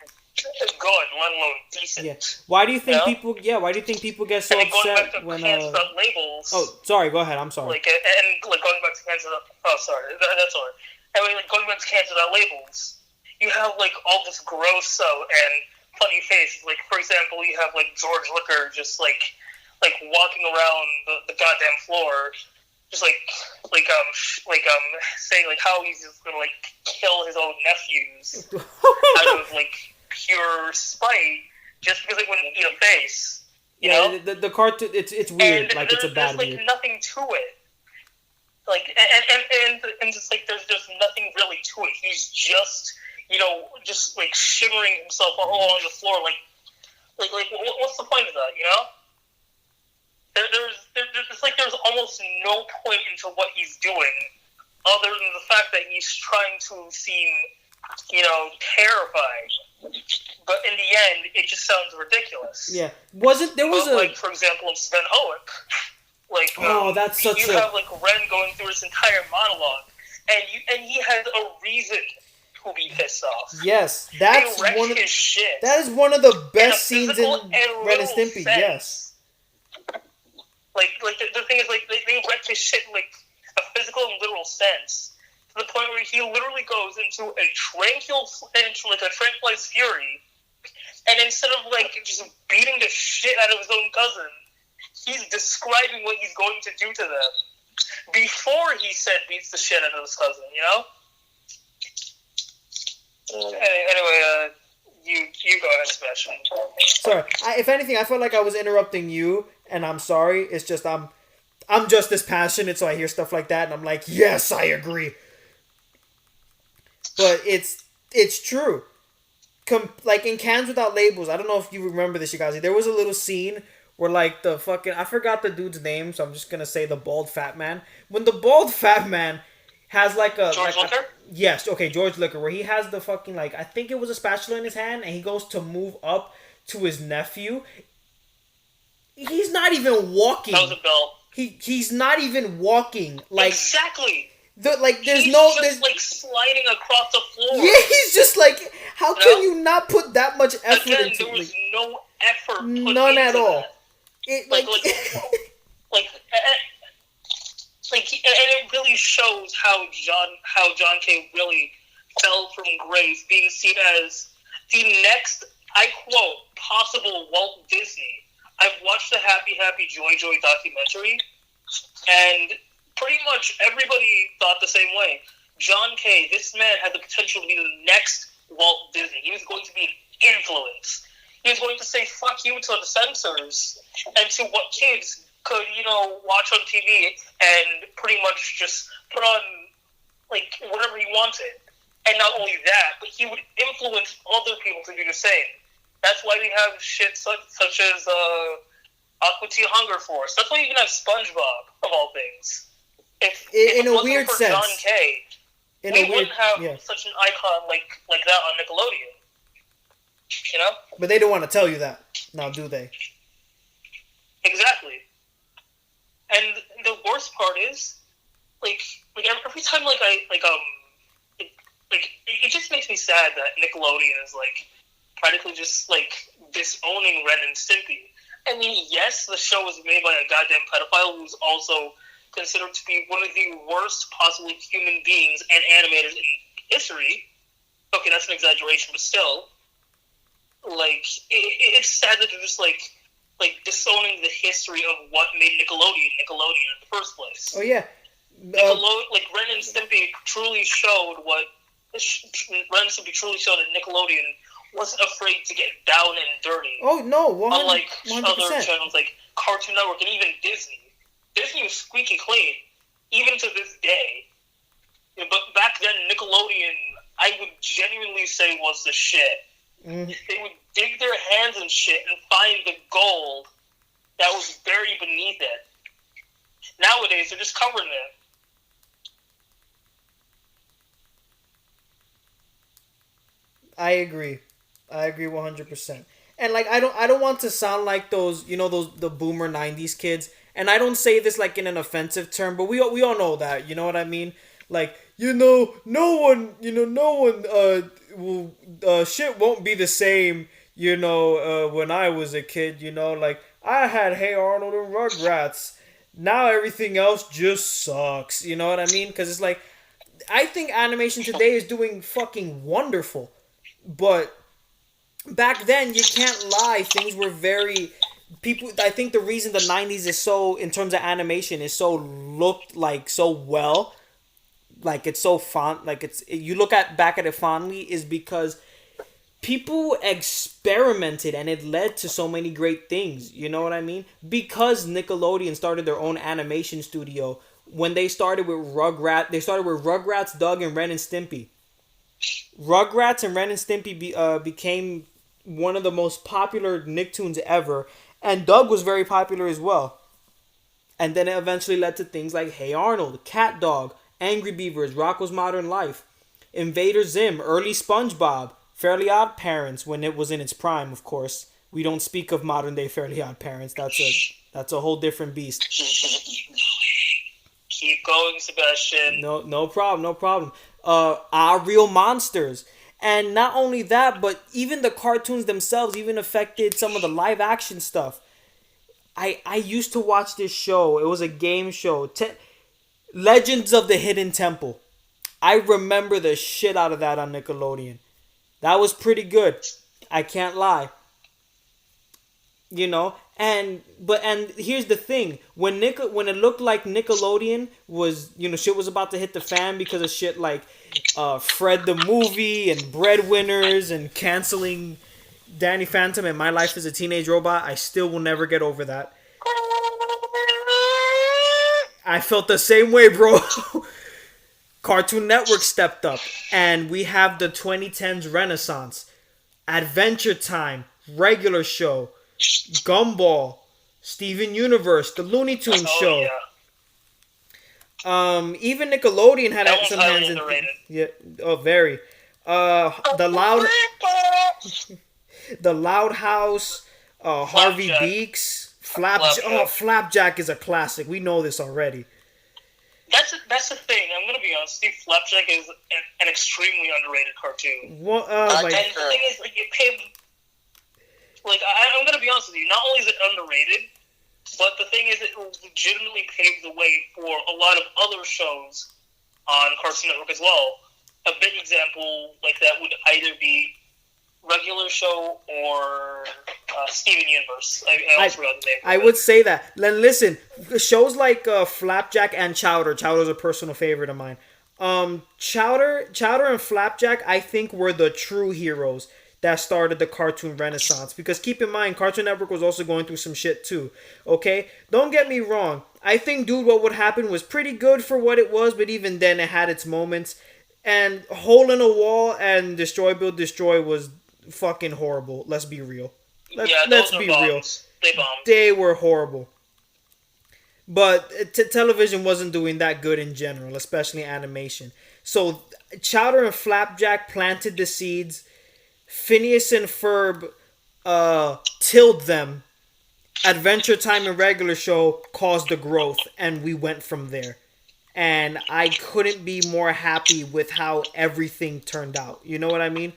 good, let alone decent. Yeah. Why do you think people? Yeah. Why do you think people get so upset when? Labels. Oh, sorry. Go ahead. I'm sorry. Like going back to cancer. Oh, sorry. That's all right. I mean, like going back to cancer labels, you have like all this gross and funny faces. Like, for example, you have like George Liquor just like walking around the goddamn floor, just saying like how he's just gonna like kill his own nephews out of like pure spite just because they wouldn't eat a face. You know? The cartoon it's weird. And like it's a bad there's weird. Like nothing to it. Like and just like there's just nothing really to it. He's just just like shimmering himself all along the floor. Like what's the point of that? You know? There's almost no point into what he's doing, other than the fact that he's trying to seem, terrified. But in the end, it just sounds ridiculous. Yeah, there was like, for example, in Sven Hoek, that's such you have like Ren going through his entire monologue, and he has a reason to be pissed off. Yes, that's one of his shit. That is one of the best scenes in Ren and Stimpy. Sense. Yes. Like the thing is, like they wreck his shit in like a physical and literal sense, to the point where he literally goes into a tranquilized fury, and instead of like just beating the shit out of his own cousin, he's describing what he's going to do to them before he said beats the shit out of his cousin. You know. Anyway, you go ahead, Sebastian. Sorry. If anything, I felt like I was interrupting you. And I'm sorry. It's just I'm just this passionate, so I hear stuff like that, and I'm like, yes, I agree. But it's true. Like in Cans Without Labels, I don't know if you remember this, Yagazie. There was a little scene where like I forgot the dude's name, so I'm just gonna say the bald fat man. When the bald fat man has like a George Liquor? Yes, okay, George Liquor, where he has the fucking like I think it was a spatula in his hand, and he goes to move up to his nephew. He's not even walking. That was a bell. He's not even walking. Like exactly. There's he's just like sliding across the floor. Yeah, he's just like, how can you not put that much effort into it? There was no effort put none at all. And it really shows how John K. really fell from grace, being seen as the next, I quote, possible Walt Disney. I've watched the Happy Happy Joy Joy documentary, and pretty much everybody thought the same way. John K., this man had the potential to be the next Walt Disney. He was going to be an influence. He was going to say fuck you to the censors and to what kids could, watch on TV and pretty much just put on, like, whatever he wanted. And not only that, but he would influence other people to do the same. That's why we have shit such as Aqua Teen Hunger Force. That's why you even have SpongeBob, of all things. If in it a wasn't weird for sense. John K., we wouldn't have such an icon like that on Nickelodeon. You know? But they don't want to tell you that. Now, do they? Exactly. And the worst part is, like every time, it just makes me sad that Nickelodeon is, like, practically just, like, disowning Ren and Stimpy. I mean, yes, the show was made by a goddamn pedophile who's also considered to be one of the worst possibly human beings and animators in history. Okay, that's an exaggeration, but still. Like, it's sad that they're just, like disowning the history of what made Nickelodeon in the first place. Oh, yeah. Ren and Stimpy truly showed that Nickelodeon wasn't afraid to get down and dirty. Oh no, 100%. Unlike other channels like Cartoon Network and even Disney. Disney was squeaky clean, even to this day. But back then, Nickelodeon, I would genuinely say, was the shit. Mm-hmm. They would dig their hands and shit and find the gold that was buried beneath it. Nowadays, they're just covering it. I agree 100%. And like I don't want to sound like those, the boomer 90s kids, and I don't say this like in an offensive term, but we all know that, you know what I mean? Like, no one will shit won't be the same, when I was a kid, like I had Hey Arnold and Rugrats. Now everything else just sucks, you know what I mean? Cuz it's like I think animation today is doing fucking wonderful. But back then, you can't lie. Things were very people. I think the reason the '90s is so, in terms of animation, is so looked like so well, like it's so fond. Like you look back at it fondly, is because people experimented and it led to so many great things. You know what I mean? Because Nickelodeon started their own animation studio when they started with Rugrats, Doug, and Ren and Stimpy. Rugrats and Ren and Stimpy became one of the most popular Nicktoons ever, and Doug was very popular as well. And then it eventually led to things like Hey Arnold, Cat Dog, Angry Beavers, Rocko's Modern Life, Invader Zim, early SpongeBob, Fairly Odd Parents when it was in its prime, of course. We don't speak of modern day Fairly Odd Parents. That's a whole different beast. Keep going, Sebastian. No problem. Our Real Monsters. And not only that, but even the cartoons themselves even affected some of the live action stuff. I used to watch this show. It was a game show. Legends of the Hidden Temple. I remember the shit out of that on Nickelodeon. That was pretty good. I can't lie. And here's the thing. When it looked like Nickelodeon was, shit was about to hit the fan because of shit like Fred the Movie and Breadwinners and canceling Danny Phantom and My Life as a Teenage Robot, I still will never get over that. I felt the same way, bro. Cartoon Network stepped up, and we have the 2010s Renaissance, Adventure Time, regular show, Gumball, Steven Universe, the Looney Tunes show. Yeah. Even Nickelodeon had some hands in. Yeah. Oh, very. The Loud House, Harvey Beaks, Flapjack. Oh, Flapjack is a classic. We know this already. That's the thing. I'm gonna be honest. Steve, Flapjack is an extremely underrated cartoon. What? And the thing is, like, it paved. Like, I'm gonna be honest with you. Not only is it underrated, but the thing is, it legitimately paved the way for a lot of other shows on Cartoon Network as well. A big example like that would either be regular show or Steven Universe. I would say that. Then listen, shows like Flapjack and Chowder. Chowder's a personal favorite of mine. Chowder and Flapjack, I think, were the true heroes that started the cartoon renaissance. Because keep in mind, Cartoon Network was also going through some shit too. Okay? Don't get me wrong. I think Dude, What Would Happen was pretty good for what it was, but even then it had its moments. And Hole in a Wall and Destroy Build Destroy was fucking horrible. Let's be real. Let's be real. They bombed. They were horrible. But television wasn't doing that good in general, especially animation. So Chowder and Flapjack planted the seeds. Phineas and Ferb tilled them. Adventure Time and regular show caused the growth, and we went from there. And I couldn't be more happy with how everything turned out. You know what I mean?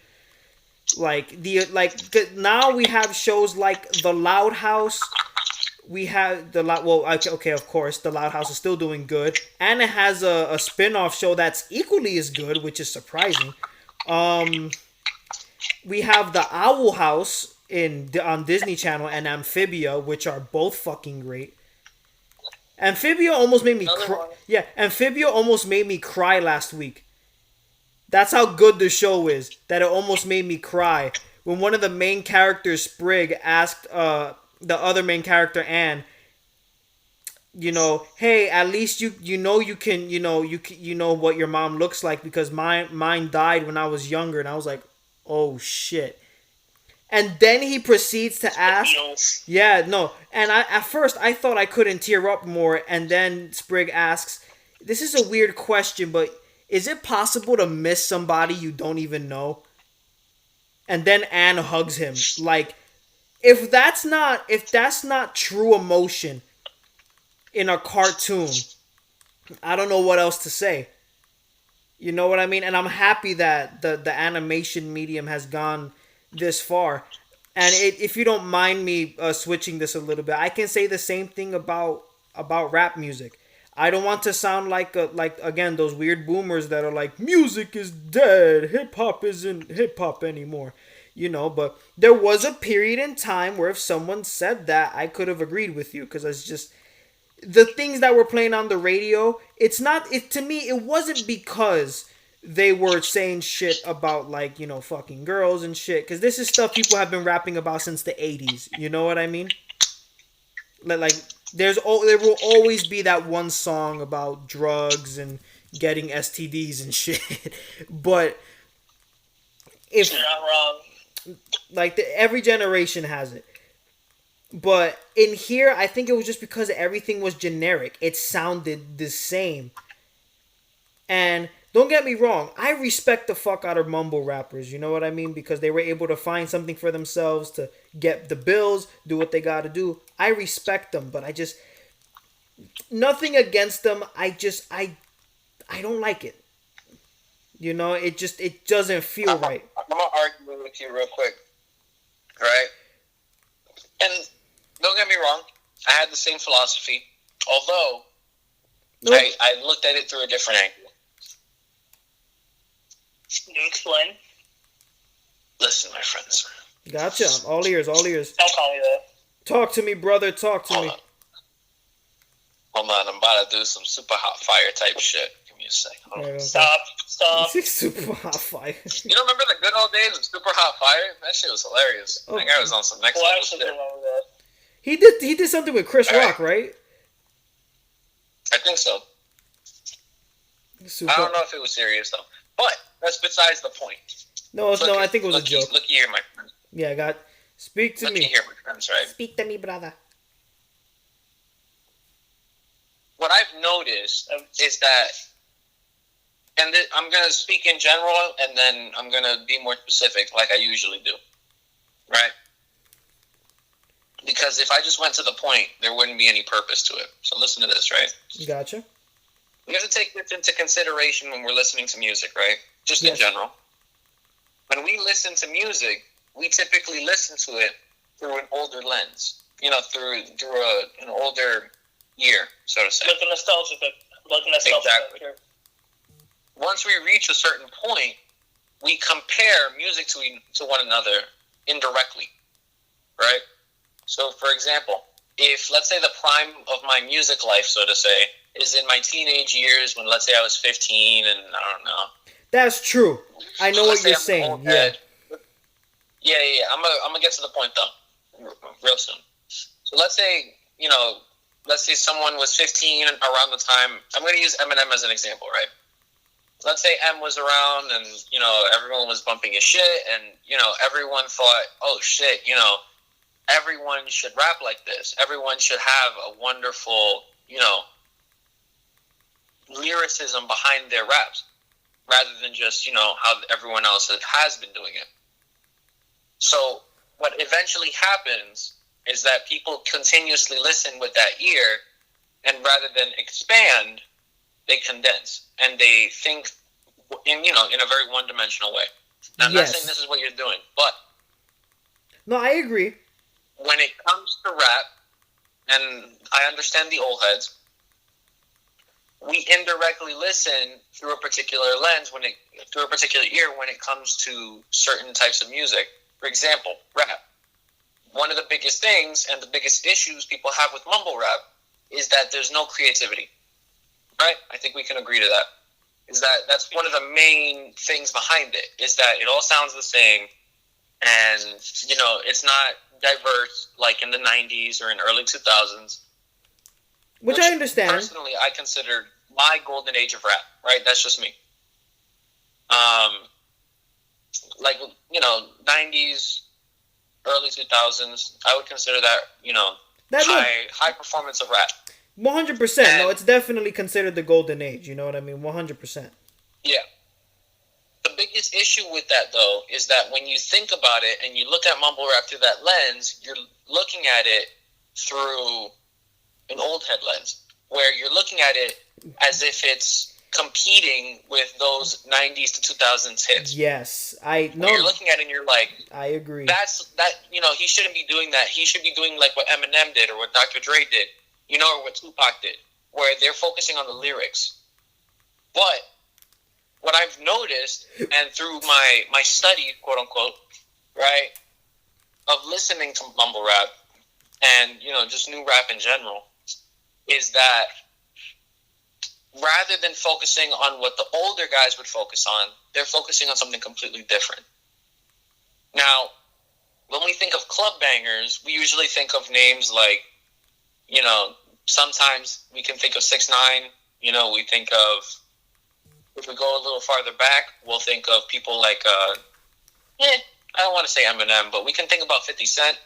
Now we have shows like The Loud House. We have of course, The Loud House is still doing good, and it has a spin-off show that's equally as good, which is surprising. We have The Owl House on Disney Channel and Amphibia, which are both fucking great. Amphibia almost made me cry. Yeah, Amphibia almost made me cry last week. That's how good the show is, that it almost made me cry when one of the main characters, Sprig, asked the other main character, Anne, hey, at least you know you can you know what your mom looks like because mine died when I was younger, and I was like, oh shit. And then he proceeds to ask, yeah, no, and at first I thought I couldn't tear up more, and then Sprig asks, this is a weird question, but is it possible to miss somebody you don't even know? And then Anne hugs him. Like, if that's not true emotion in a cartoon, I don't know what else to say. You know what I mean? And I'm happy that the animation medium has gone this far. And if you don't mind me switching this a little bit, I can say the same thing about rap music. I don't want to sound like again those weird boomers that are like, music is dead, hip hop isn't hip hop anymore. But there was a period in time where if someone said that, I could have agreed with you, because it's just the things that were playing on the radio. To me, it wasn't because they were saying shit about like fucking girls and shit, because this is stuff people have been rapping about since the 80s. You know what I mean? Like there will always be that one song about drugs and getting STDs and shit. But if you're not wrong, like every generation has it. But in here, I think it was just because everything was generic. It sounded the same. And don't get me wrong, I respect the fuck out of mumble rappers, you know what I mean? Because they were able to find something for themselves to get the bills, do what they gotta do. I respect them, but nothing against them. I don't like it. It doesn't feel right. I'm gonna argue with you real quick, right? And don't get me wrong, I had the same philosophy, although I looked at it through a different angle. Can you explain? Listen, my friends. Gotcha. All ears, all ears. Don't call me that. Talk to me, brother. Talk to me. Hold on, I'm about to do some super hot fire type shit. Give me a second. Stop. Super hot fire. You don't remember the good old days of super hot fire? That shit was hilarious. Oh. That guy was on some next level shit. Remember that. He did something with Chris Rock, right? I think so. Super. I don't know if it was serious though, but that's besides the point. No, I think it was a joke. Look here, my friend. Yeah, speak to me. Look here, my friends, right? Speak to me, brother. What I've noticed is that, and I'm going to speak in general, and then I'm going to be more specific, like I usually do, right? Because if I just went to the point, there wouldn't be any purpose to it. So listen to this, right? Gotcha. We have to take this into consideration when we're listening to music, right? Just in general. When we listen to music, we typically listen to it through an older lens. Through an older year, so to say. Like a nostalgia. Exactly. Factor. Once we reach a certain point, we compare music to one another indirectly, right? So, for example, if, let's say, the prime of my music life, so to say, is in my teenage years when, let's say, I was 15 and, I don't know. That's true. I know what you're saying. Yeah. Yeah. I'm gonna get to the point, though, real soon. So let's say someone was 15 around the time. I'm going to use Eminem as an example, right? Let's say M was around and, everyone was bumping his shit and, everyone thought, oh, shit, everyone should rap like this. Everyone should have a wonderful, lyricism behind their raps rather than just, how everyone else has been doing it. So what eventually happens is that people continuously listen with that ear, and rather than expand, they condense and they think in a very one-dimensional way. Now, I'm not saying this is what you're doing, but no, I agree. When it comes to rap, and I understand the old heads, we indirectly listen through a particular lens through a particular ear when it comes to certain types of music. For example, rap. One of the biggest things and the biggest issues people have with mumble rap is that there's no creativity, right? I think we can agree to that. That's one of the main things behind it, is that it all sounds the same. and it's not diverse like in the '90s or in early 2000s. Which I understand. Personally, I consider my golden age of rap. Right, that's just me. Like '90s, early 2000s, I would consider that high performance of rap. 100%. No, it's definitely considered the golden age. You know what I mean? 100%. Yeah. The biggest issue with that, though, is that when you think about it and you look at mumble rap through that lens, you're looking at it through an old head lens, where you're looking at it as if it's competing with those 90s to 2000s hits. Yes, I know. You're looking at it and you're like, I agree. He shouldn't be doing that. He should be doing like what Eminem did or what Dr. Dre did, or what Tupac did, where they're focusing on the lyrics. But what I've noticed, and through my study, quote unquote, right, of listening to mumble rap and, just new rap in general, is that rather than focusing on what the older guys would focus on, they're focusing on something completely different. Now, when we think of club bangers, we usually think of names like, sometimes we can think of 6ix9ine. We think of, if we go a little farther back, we'll think of people like, I don't want to say Eminem, but we can think about 50 Cent.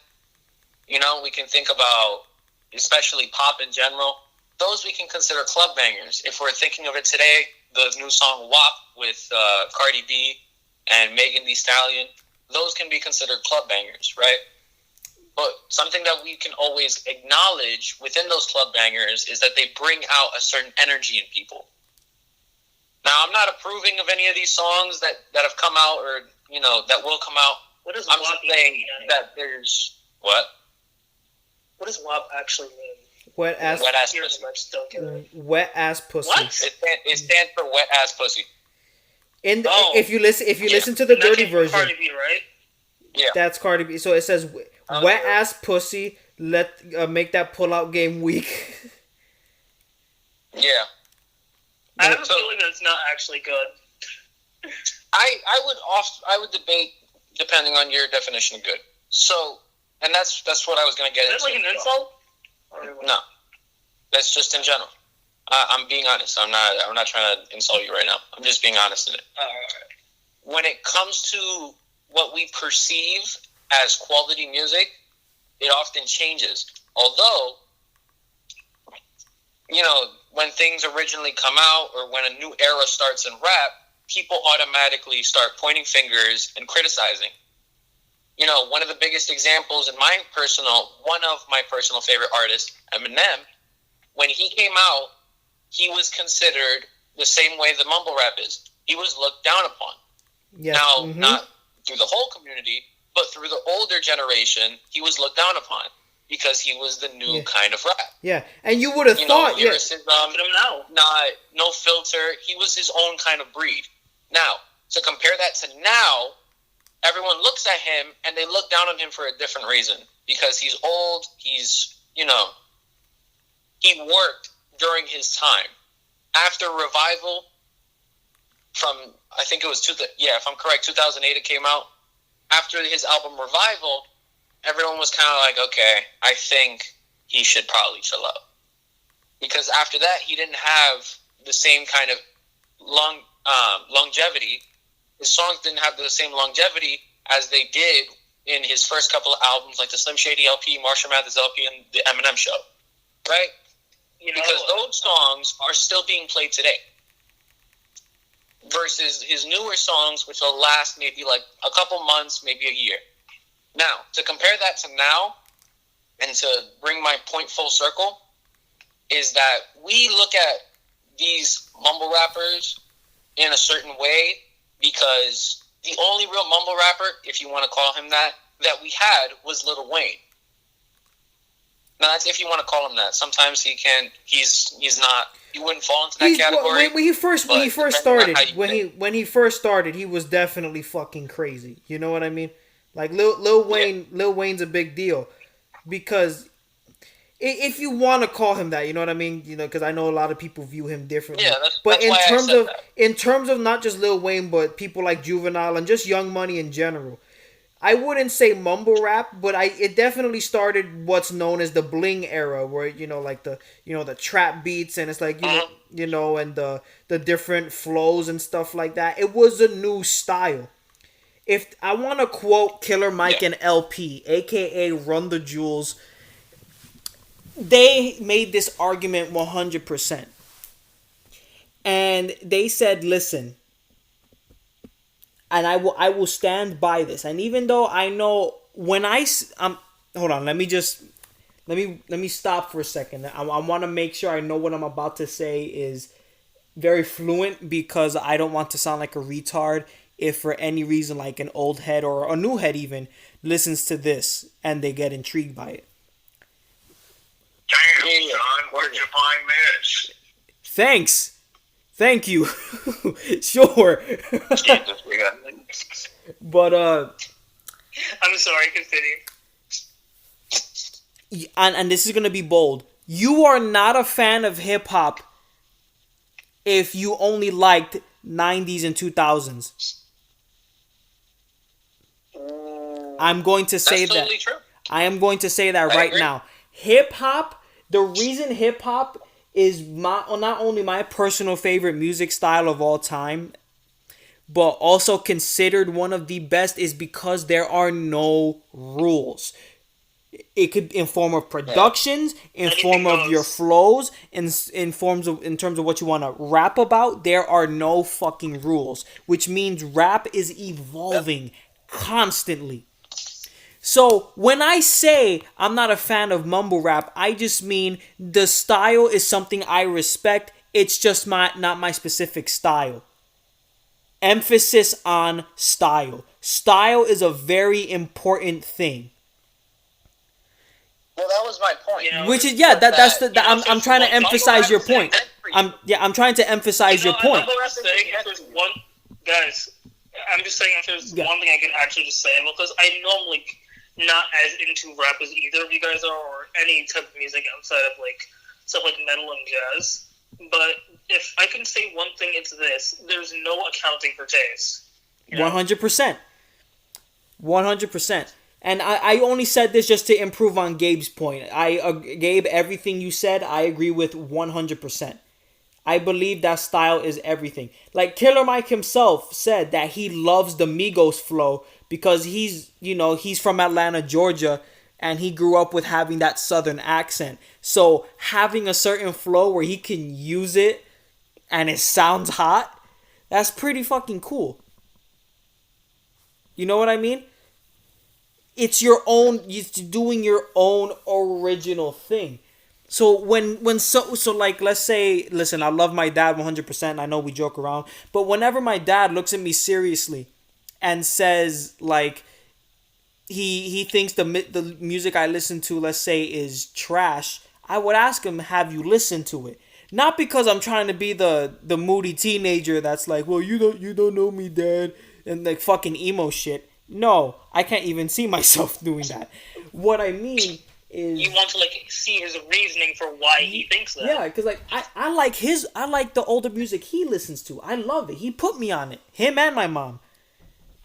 We can think about, especially pop in general. Those we can consider club bangers. If we're thinking of it today, the new song WAP with Cardi B and Megan Thee Stallion, those can be considered club bangers, right? But something that we can always acknowledge within those club bangers is that they bring out a certain energy in people. Now, I'm not approving of any of these songs that have come out or, that will come out. What does I'm WAP just saying mean? that there's... What? What does WAP actually mean? Wet ass pussy. Wet ass pussy. What? It stands for wet ass pussy. If you listen to the dirty version, Cardi B, right? Yeah, that's Cardi B. So it says wet ass pussy. Make that pull out game weak. Yeah. I have a feeling that it's not actually good. I would debate depending on your definition of good. So, and that's what I was going to get into. Is that like an insult? No, that's just in general. I'm being honest. I'm not trying to insult you right now. I'm just being honest in it. All right. When it comes to what we perceive as quality music, it often changes. Although, when things originally come out or when a new era starts in rap, people automatically start pointing fingers and criticizing. One of the biggest examples in one of my personal favorite artists, Eminem, when he came out, he was considered the same way the mumble rap is. He was looked down upon. Yes. Now, not through the whole community, but through the older generation, he was looked down upon because he was the new kind of rap. Yeah, and you would have thought, lyricism, no filter. He was his own kind of breed. Now, to compare that to now, everyone looks at him and they look down on him for a different reason. Because he's old, he worked during his time. After Revival, from, I think it was, if I'm correct, 2008 it came out. After his album Revival, everyone was kind of like, okay, I think he should probably chill out. Because after that, he didn't have the same kind of longevity. His songs didn't have the same longevity as they did in his first couple of albums, like the Slim Shady LP, Marshall Mathers LP, and the Eminem Show. Right? Because those songs are still being played today. Versus his newer songs, which will last maybe like a couple months, maybe a year. Now, to compare that to now, and to bring my point full circle, is that we look at these mumble rappers in a certain way because the only real mumble rapper, if you want to call him that we had was Lil Wayne. Now that's if you want to call him that. Sometimes he's not. He wouldn't fall into that category. When he first started, he was definitely fucking crazy. You know what I mean? Like Lil Wayne's a big deal because if you want to call him that, you know what I mean? Because I know a lot of people view him differently. Yeah, that's in terms of not just Lil Wayne, but people like Juvenile and just Young Money in general, I wouldn't say mumble rap, but it definitely started what's known as the bling era, where like the trap beats, and it's like and the different flows and stuff like that. It was a new style. If I want to quote Killer Mike and LP, a.k.a. Run the Jewels, they made this argument 100%. And they said, listen, and I will stand by this. And even though I know when hold on, let me stop for a second. I want to make sure I know what I'm about to say is very fluent, because I don't want to sound like a retard if for any reason like an old head or a new head even listens to this and they get intrigued by it. Damn, son, where'd you find this? Thanks. Thank you. Sure. But I'm sorry, continue. And this is gonna be bold. You are not a fan of hip hop if you only liked 90s and 2000s. I'm going to say That's totally true. I am going to say that right now. Hip hop, the reason hip hop is not only my personal favorite music style of all time, but also considered one of the best, is because there are no rules. It could in form of productions, in form of your flows, in terms of what you want to rap about. There are no fucking rules, which means rap is evolving constantly. So when I say I'm not a fan of mumble rap, I just mean the style is something I respect. It's just not my specific style. Emphasis on style. Style is a very important thing. Well, that was my point. Which is I'm trying to emphasize your point. I'm trying to emphasize your point. Guys, I'm just saying if there's one thing I can actually just say, because I normally not as into rap as either of you guys are, or any type of music outside of like stuff like metal and jazz. But if I can say one thing, it's this: there's no accounting for taste. 100%. 100%. And I only said this just to improve on Gabe's point. Gabe, everything you said, I agree with 100%. I believe that style is everything. Like Killer Mike himself said that he loves the Migos flow because he's from Atlanta, Georgia, and he grew up with having that southern accent. So having a certain flow where he can use it and it sounds hot, that's pretty fucking cool. You know what I mean? It's your own, you're doing your own original thing. So so like, let's say, listen, I love my dad 100%. I know we joke around, but whenever my dad looks at me seriously and says like he thinks the music I listen to, let's say, is trash, I would ask him, have you listened to it? Not because I'm trying to be the moody teenager that's like, well, you don't know me, dad, and like fucking emo shit. No, I can't even see myself doing that. What I mean is, you want to like see his reasoning for why he thinks that. Yeah, because like I like the older music he listens to. I love it. He put me on it. Him and my mom.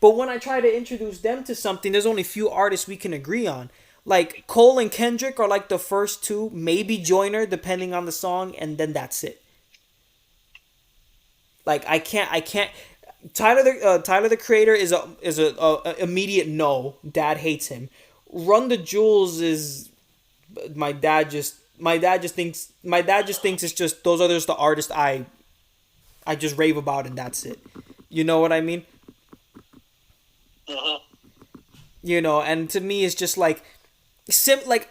But when I try to introduce them to something, there's only few artists we can agree on. Like Cole and Kendrick are like the first two, maybe Joyner depending on the song, and then that's it. Like I can't. Tyler the Creator is a immediate no. Dad hates him. Run the Jewels is my dad just thinks it's just those are just the artists I just rave about, and that's it. You know what I mean? Uh-huh. And to me it's just like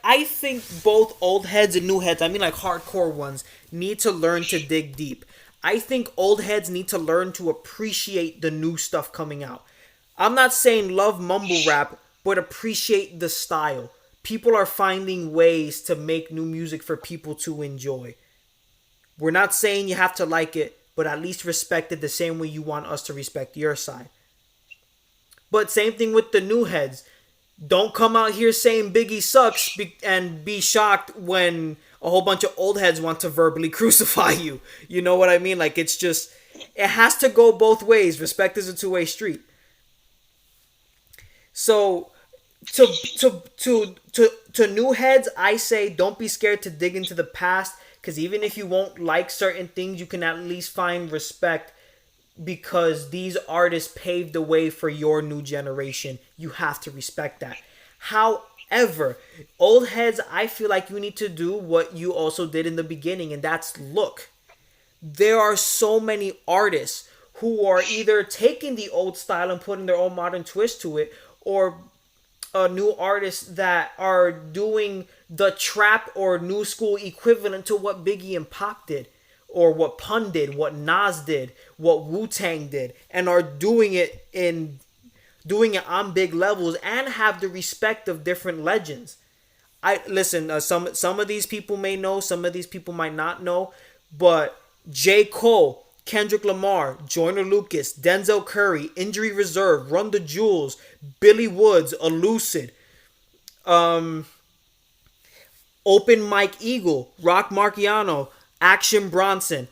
I think both old heads and new heads, I mean like hardcore ones, need to learn to dig deep. I think old heads need to learn to appreciate the new stuff coming out. I'm not saying love mumble rap, but appreciate the style. People are finding ways to make new music for people to enjoy. We're not saying you have to like it, but at least respect it the same way you want us to respect your side. But same thing with the new heads. Don't come out here saying Biggie sucks and be shocked when a whole bunch of old heads want to verbally crucify you. You know what I mean? Like, it's just, it has to go both ways. Respect is a two-way street. So to new heads, I say don't be scared to dig into the past, because even if you won't like certain things, you can at least find respect because these artists paved the way for your new generation. You have to respect that. However, old heads, I feel like you need to do what you also did in the beginning, and that's look. There are so many artists who are either taking the old style and putting their own modern twist to it, or new artists that are doing the trap or new school equivalent to what Biggie and Pac did, or what Pun did, what Nas did, what Wu Tang did, and are doing it on big levels and have the respect of different legends. I listen. Some of these people may know, some of these people might not know, but J. Cole, Kendrick Lamar, Joyner Lucas, Denzel Curry, Injury Reserve, Run the Jewels, Billy Woods, Elucid, Open Mike Eagle, Rock Marciano, Action Bronson.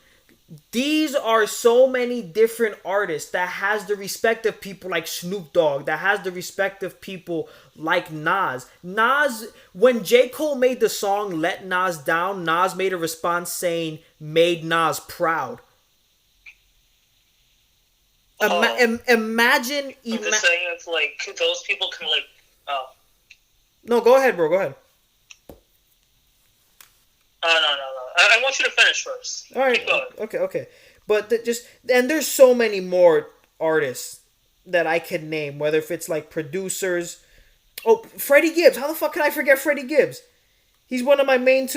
These are so many different artists that has the respect of people like Snoop Dogg, that has the respect of people like Nas. When J. Cole made the song Let Nas Down, Nas made a response saying, made Nas proud. Imagine. I'm just saying it's like those people can like. Oh. No, go ahead, bro. Go ahead. No. I want you to finish first. All right. Okay. But and there's so many more artists that I can name, whether if it's like producers. Oh, Freddie Gibbs. How the fuck can I forget Freddie Gibbs? He's one of my main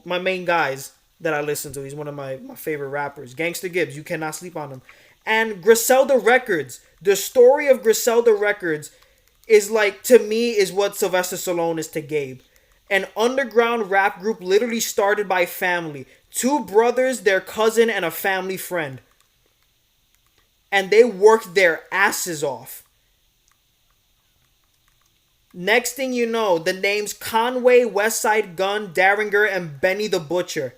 my main guys that I listen to. He's one of my favorite rappers. Gangsta Gibbs. You cannot sleep on him. And Griselda Records. The story of Griselda Records is like, to me, is what Sylvester Stallone is to Gabe. An underground rap group literally started by family. Two brothers, their cousin, and a family friend. And they worked their asses off. Next thing you know, the names Conway, Westside Gun, Daringer, and Benny the Butcher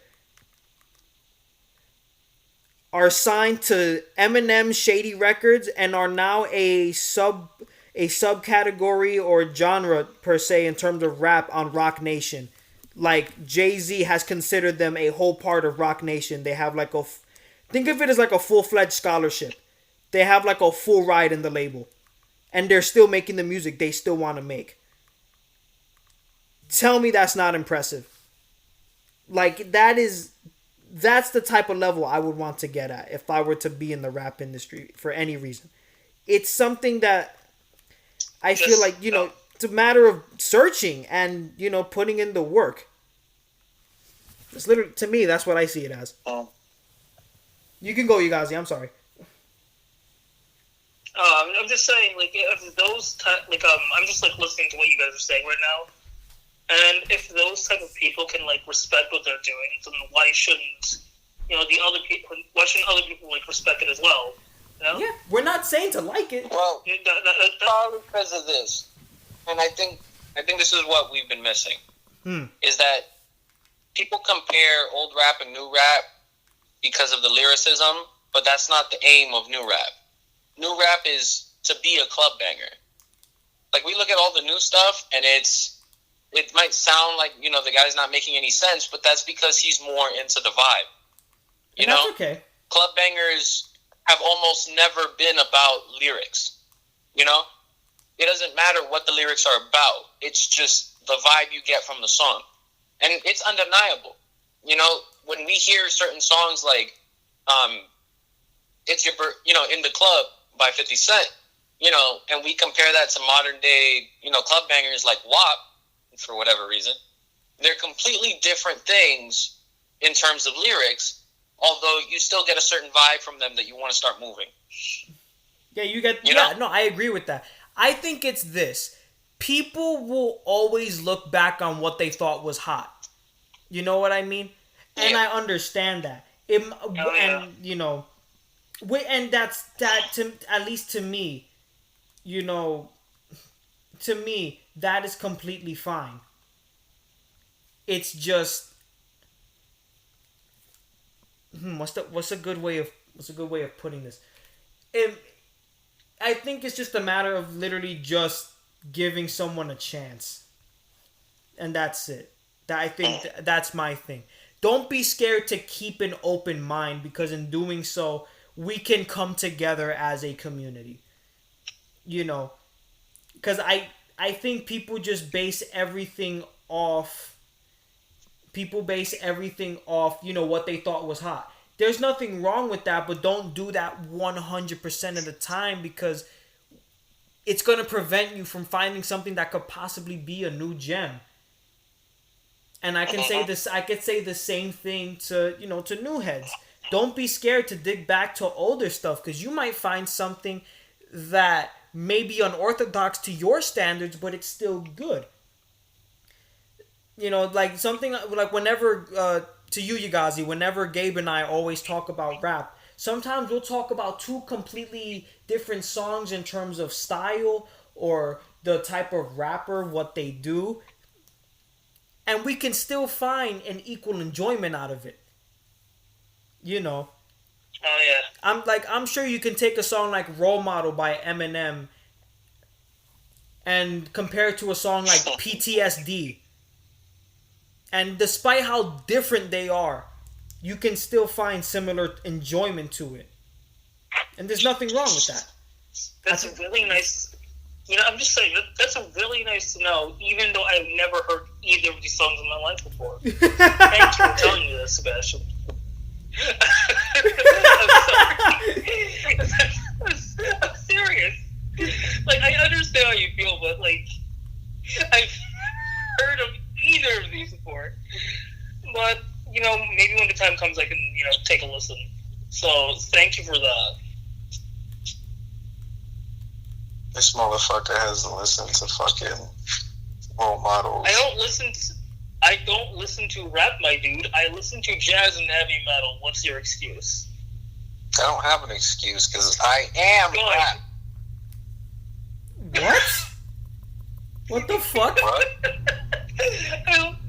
are signed to Eminem Shady Records and are now a subcategory or genre per se in terms of rap on Rock Nation. Like Jay-Z has considered them a whole part of Rock Nation. They have like think of it as like a full-fledged scholarship. They have like a full ride in the label. And they're still making the music they still want to make. Tell me that's not impressive. Like that's the type of level I would want to get at if I were to be in the rap industry for any reason. It's something that I feel like, it's a matter of searching and, putting in the work. It's literally, to me, that's what I see it as. You can go, Yagazie. I'm sorry. I'm just saying, like, if those I'm just like listening to what you guys are saying right now, and if those type of people can like respect what they're doing, then why shouldn't why shouldn't other people like respect it as well? You know? Yeah, we're not saying to like it. Well, probably because of this, and I think this is what we've been missing. Is that people compare old rap and new rap because of the lyricism, but that's not the aim of new rap. New rap is to be a club banger. Like, we look at all the new stuff, and it might sound like, the guy's not making any sense, but that's because he's more into the vibe. You know? That's okay. Club bangers have almost never been about lyrics. It doesn't matter what the lyrics are about. It's just the vibe you get from the song. And it's undeniable. When we hear certain songs like, It's Your In the Club by 50 Cent, and we compare that to modern day, club bangers like WAP, for whatever reason, they're completely different things in terms of lyrics, although you still get a certain vibe from them that you want to start moving. Yeah, you get... no, I agree with that. I think it's this. People will always look back on what they thought was hot. You know what I mean? And I understand that. And that's that, to at least to me, to me, that is completely fine. It's just... what's a good way of putting this? I think it's just a matter of literally just giving someone a chance. And that's it. I think that's my thing. Don't be scared to keep an open mind, because in doing so, we can come together as a community. You know, because I think people just base everything off. People base everything off, what they thought was hot. There's nothing wrong with that, but don't do that 100% of the time, because it's going to prevent you from finding something that could possibly be a new gem. And I can say this. I could say the same thing to to new heads. Don't be scared to dig back to older stuff, because you might find something that may be unorthodox to your standards, but it's still good. Like something like whenever to you, Yagazie, whenever Gabe and I always talk about rap, sometimes we'll talk about two completely different songs in terms of style or the type of rapper, what they do, and we can still find an equal enjoyment out of it. Oh yeah. I'm sure you can take a song like Role Model by Eminem and compare it to a song like PTSD. And despite how different they are, you can still find similar enjoyment to it. And there's nothing wrong with that. That's a really nice... I'm just saying, that's a really nice to know, even though I've never heard either of these songs in my life before. Thank you for telling me this, Sebastian. I'm sorry. I'm serious. Like, I understand how you feel, but, like, I've heard of either of these before. But, maybe when the time comes I can, take a listen. So, thank you for that. This motherfucker hasn't listened to fucking Role Models. I don't listen to rap, my dude. I listen to jazz and heavy metal. What's your excuse? I don't have an excuse, because I am rap. What? What the fuck? What?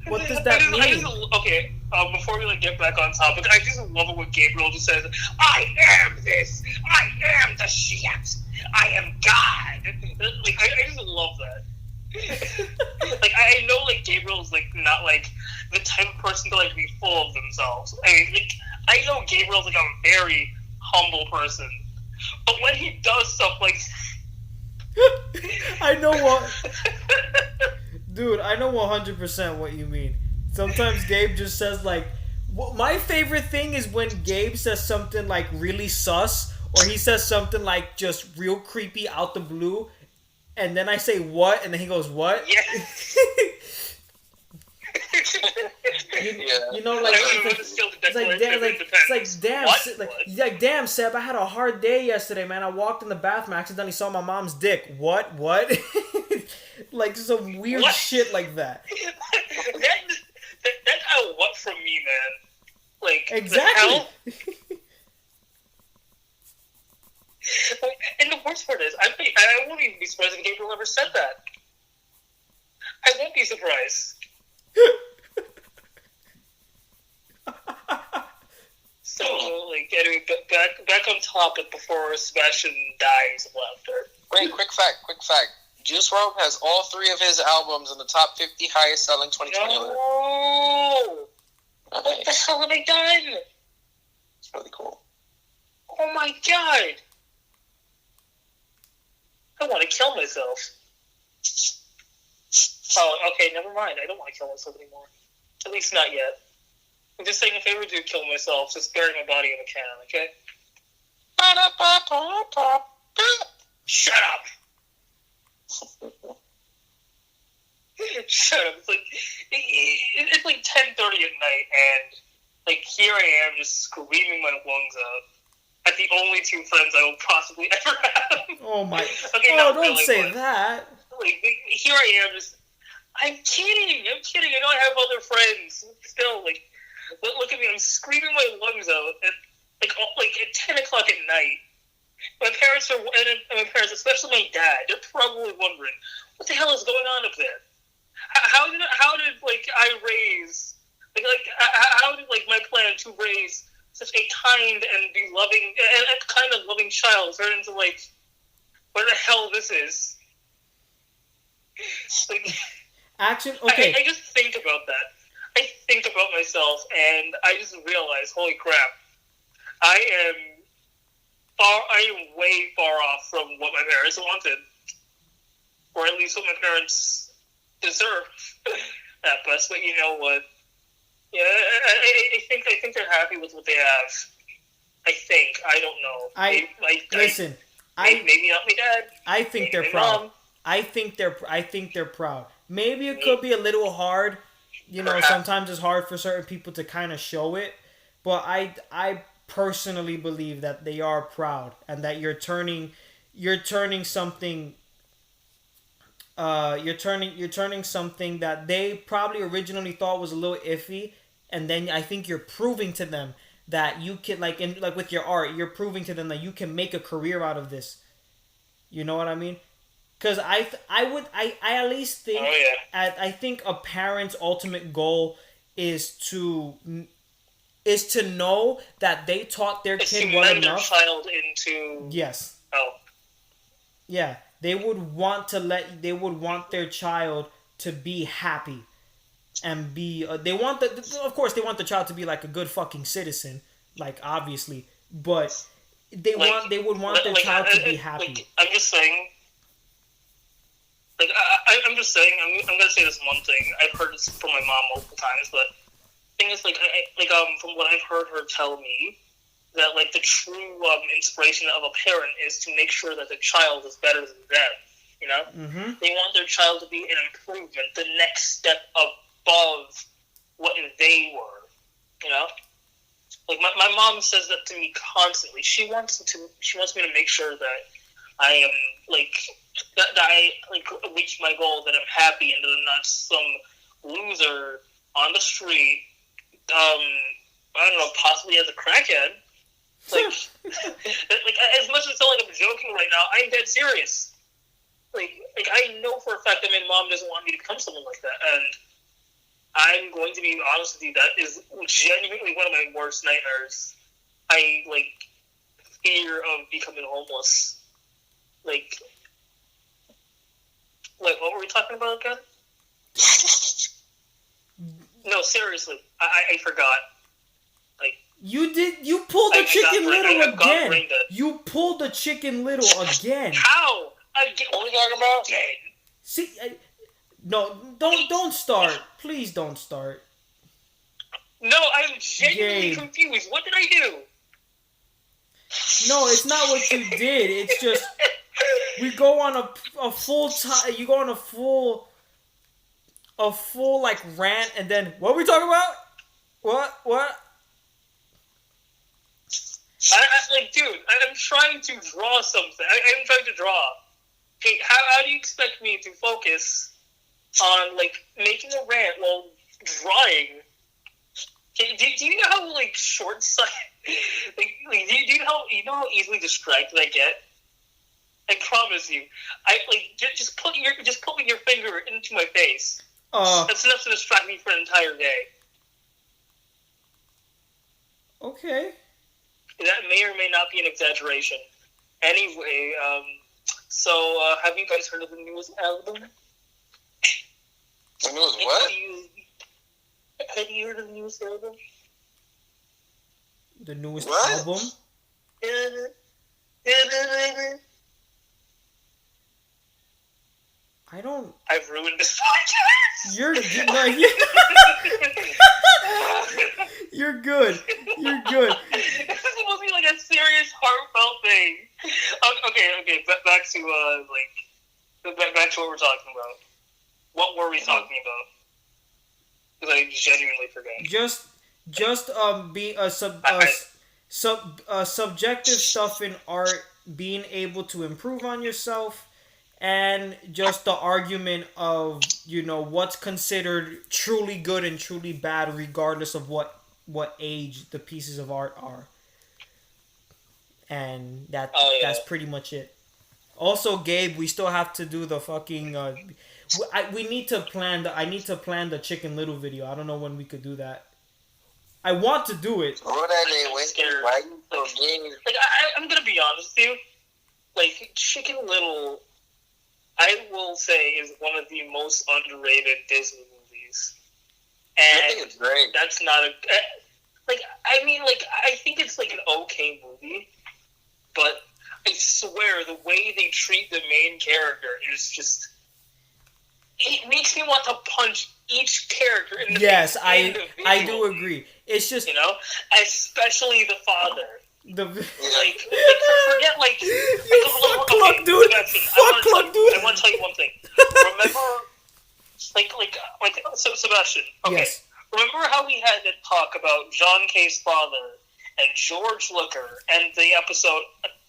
What does that mean? Okay, before we get back on topic, I just love it when Gabriel just says, "I am this. I am the shit. I am God." Like, I just love that. Like, I know, Gabriel's not the type of person to be full of themselves. I mean, I know Gabriel's a very humble person, but when he does stuff like I know what, dude. I know 100% what you mean. Sometimes Gabe just says my favorite thing is when Gabe says something really sus, or he says something just real creepy out the blue, and then I say what, and then he goes what? Yeah. Damn, Seb, I had a hard day yesterday, man. I walked in the bathroom, I accidentally saw my mom's dick. What? Some weird shit like that. That got what from me, man? Exactly. And the worst part is, I won't even be surprised if Gabriel ever said that. I won't be surprised. So, anyway, back on topic before Sebastian dies of laughter. Wait, quick fact. Juice WRLD has all 3 of his albums in the top 50 highest selling 2020 list. No! What the hell have I done? It's really cool. Oh my god! I want to kill myself. Oh, okay, never mind. I don't want to kill myself anymore. At least not yet. I'm just saying, if I ever do kill myself, just bury my body in a can, okay? Shut up! Shut up. It's 10:30 at night, and here I am just screaming my lungs out at the only 2 friends I will possibly ever have. Oh my! Okay, don't really, say that. Here I am, just. I'm kidding. I know I have other friends. Still, look at me. I'm screaming my lungs out at 10 o'clock at night. My parents, especially my dad, they're probably wondering, what the hell is going on up there? How did I raise, how did my plan to raise such a kind and loving child turn into what the hell this is. Like, Actually, okay. I just think about that. I think about myself, and I just realize, holy crap, I am way far off from what my parents wanted, or at least what my parents deserve at best. But you know what? Yeah, I think they're happy with what they have. I don't know. Listen. Maybe not my dad. I think they're proud. Mom. I think they're proud. Maybe it could be a little hard. You know, sometimes it's hard for certain people to kind of show it, but I personally believe that they are proud and that you're turning something. You're turning something that they probably originally thought was a little iffy, and then I think you're proving to them that you can, like with your art, you're proving to them that you can make a career out of this. You know what I mean? Because I at least think I think a parent's ultimate goal is to know that they taught their kid well enough. Their child into yes. Oh. Yeah, they would want their child to be happy, and be of course they want the child to be like a good fucking citizen, like obviously, but they would want their child to be happy. I'm just saying. I'm just saying. I'm gonna say this one thing. I've heard this from my mom multiple times, but the thing is, from what I've heard her tell me, that like the true inspiration of a parent is to make sure that the child is better than them. You know, They want their child to be an improvement, the next step above what they were. You know, like my mom says that to me constantly. She wants me to make sure that I am that I reach my goal, that I'm happy, and that I'm not some loser on the street. I don't know, possibly as a crackhead. As much as it sounds like I'm joking right now, I'm dead serious. I know for a fact that my mom doesn't want me to become someone like that, and I'm going to be honest with you, that is genuinely one of my worst nightmares. I fear of becoming homeless. What were we talking about again? No, seriously, I forgot. You pulled the Chicken Little again. You pulled the Chicken Little again. How? What are we talking about? See, no, don't start. Please don't start. No, I'm genuinely confused. What did I do? No, it's not what you did. It's just we go on a full time. You go on a full rant, and then what are we talking about? What? Dude, I'm trying to draw something. I'm trying to draw. Okay, how do you expect me to focus on making a rant while drawing? Okay, do you know how short sight? Do you know how easily distracted I get? I promise you. Just put your finger into my face. That's enough to distract me for an entire day. Okay. That may or may not be an exaggeration. Anyway, so have you guys heard of the newest album? The newest what? Have you heard of the newest album? The newest what? album? I don't. I've ruined this podcast. You're good. You're good. This is supposed to be a serious, heartfelt thing. Okay. Back to what we're talking about. What were we talking about? Because I genuinely forgot. Just be subjective stuff in art, being able to improve on yourself. And just the argument of, what's considered truly good and truly bad, regardless of what age the pieces of art are. And that's pretty much it. Also, Gabe, we still have to do the fucking. We need to plan. I need to plan the Chicken Little video. I don't know when we could do that. I want to do it. I'm gonna be honest with you. like, Chicken Little, I will say, is one of the most underrated Disney movies. And I think it's great. that's not a... Like, I mean, like, I think it's, like, an okay movie, but I swear, the way they treat the main character is just... It makes me want to punch each character in the face. I do agree. It's just... You know? Especially the father. Forget, fuck Cluck, dude. Fuck Cluck, dude. I want to tell you one thing. Remember, so Sebastian. Okay. Yes. Remember how we had to talk about John K's father and George Looker and the episode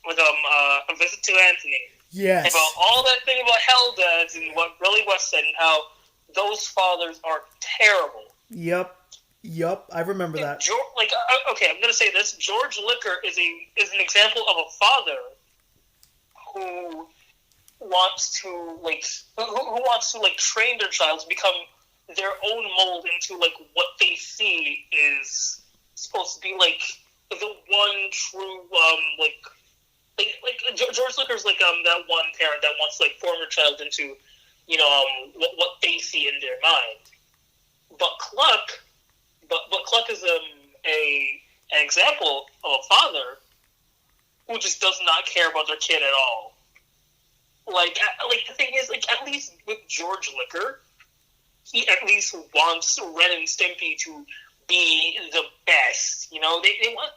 with A Visit to Anthony? Yes. About all that thing about Hell Dads and what Billy West said and how those fathers are terrible. Yep, I remember that. Okay, I'm gonna say this. George Licker is an example of a father who wants to train their child to become their own mold into like what they see is supposed to be like the one true George Lucas like that one parent that wants to like form their child into what they see in their mind. But Cluck is an example of a father who just does not care about their kid at all. Like the thing is, like, at least with George Licker, he at least wants Ren and Stimpy to be the best. You know,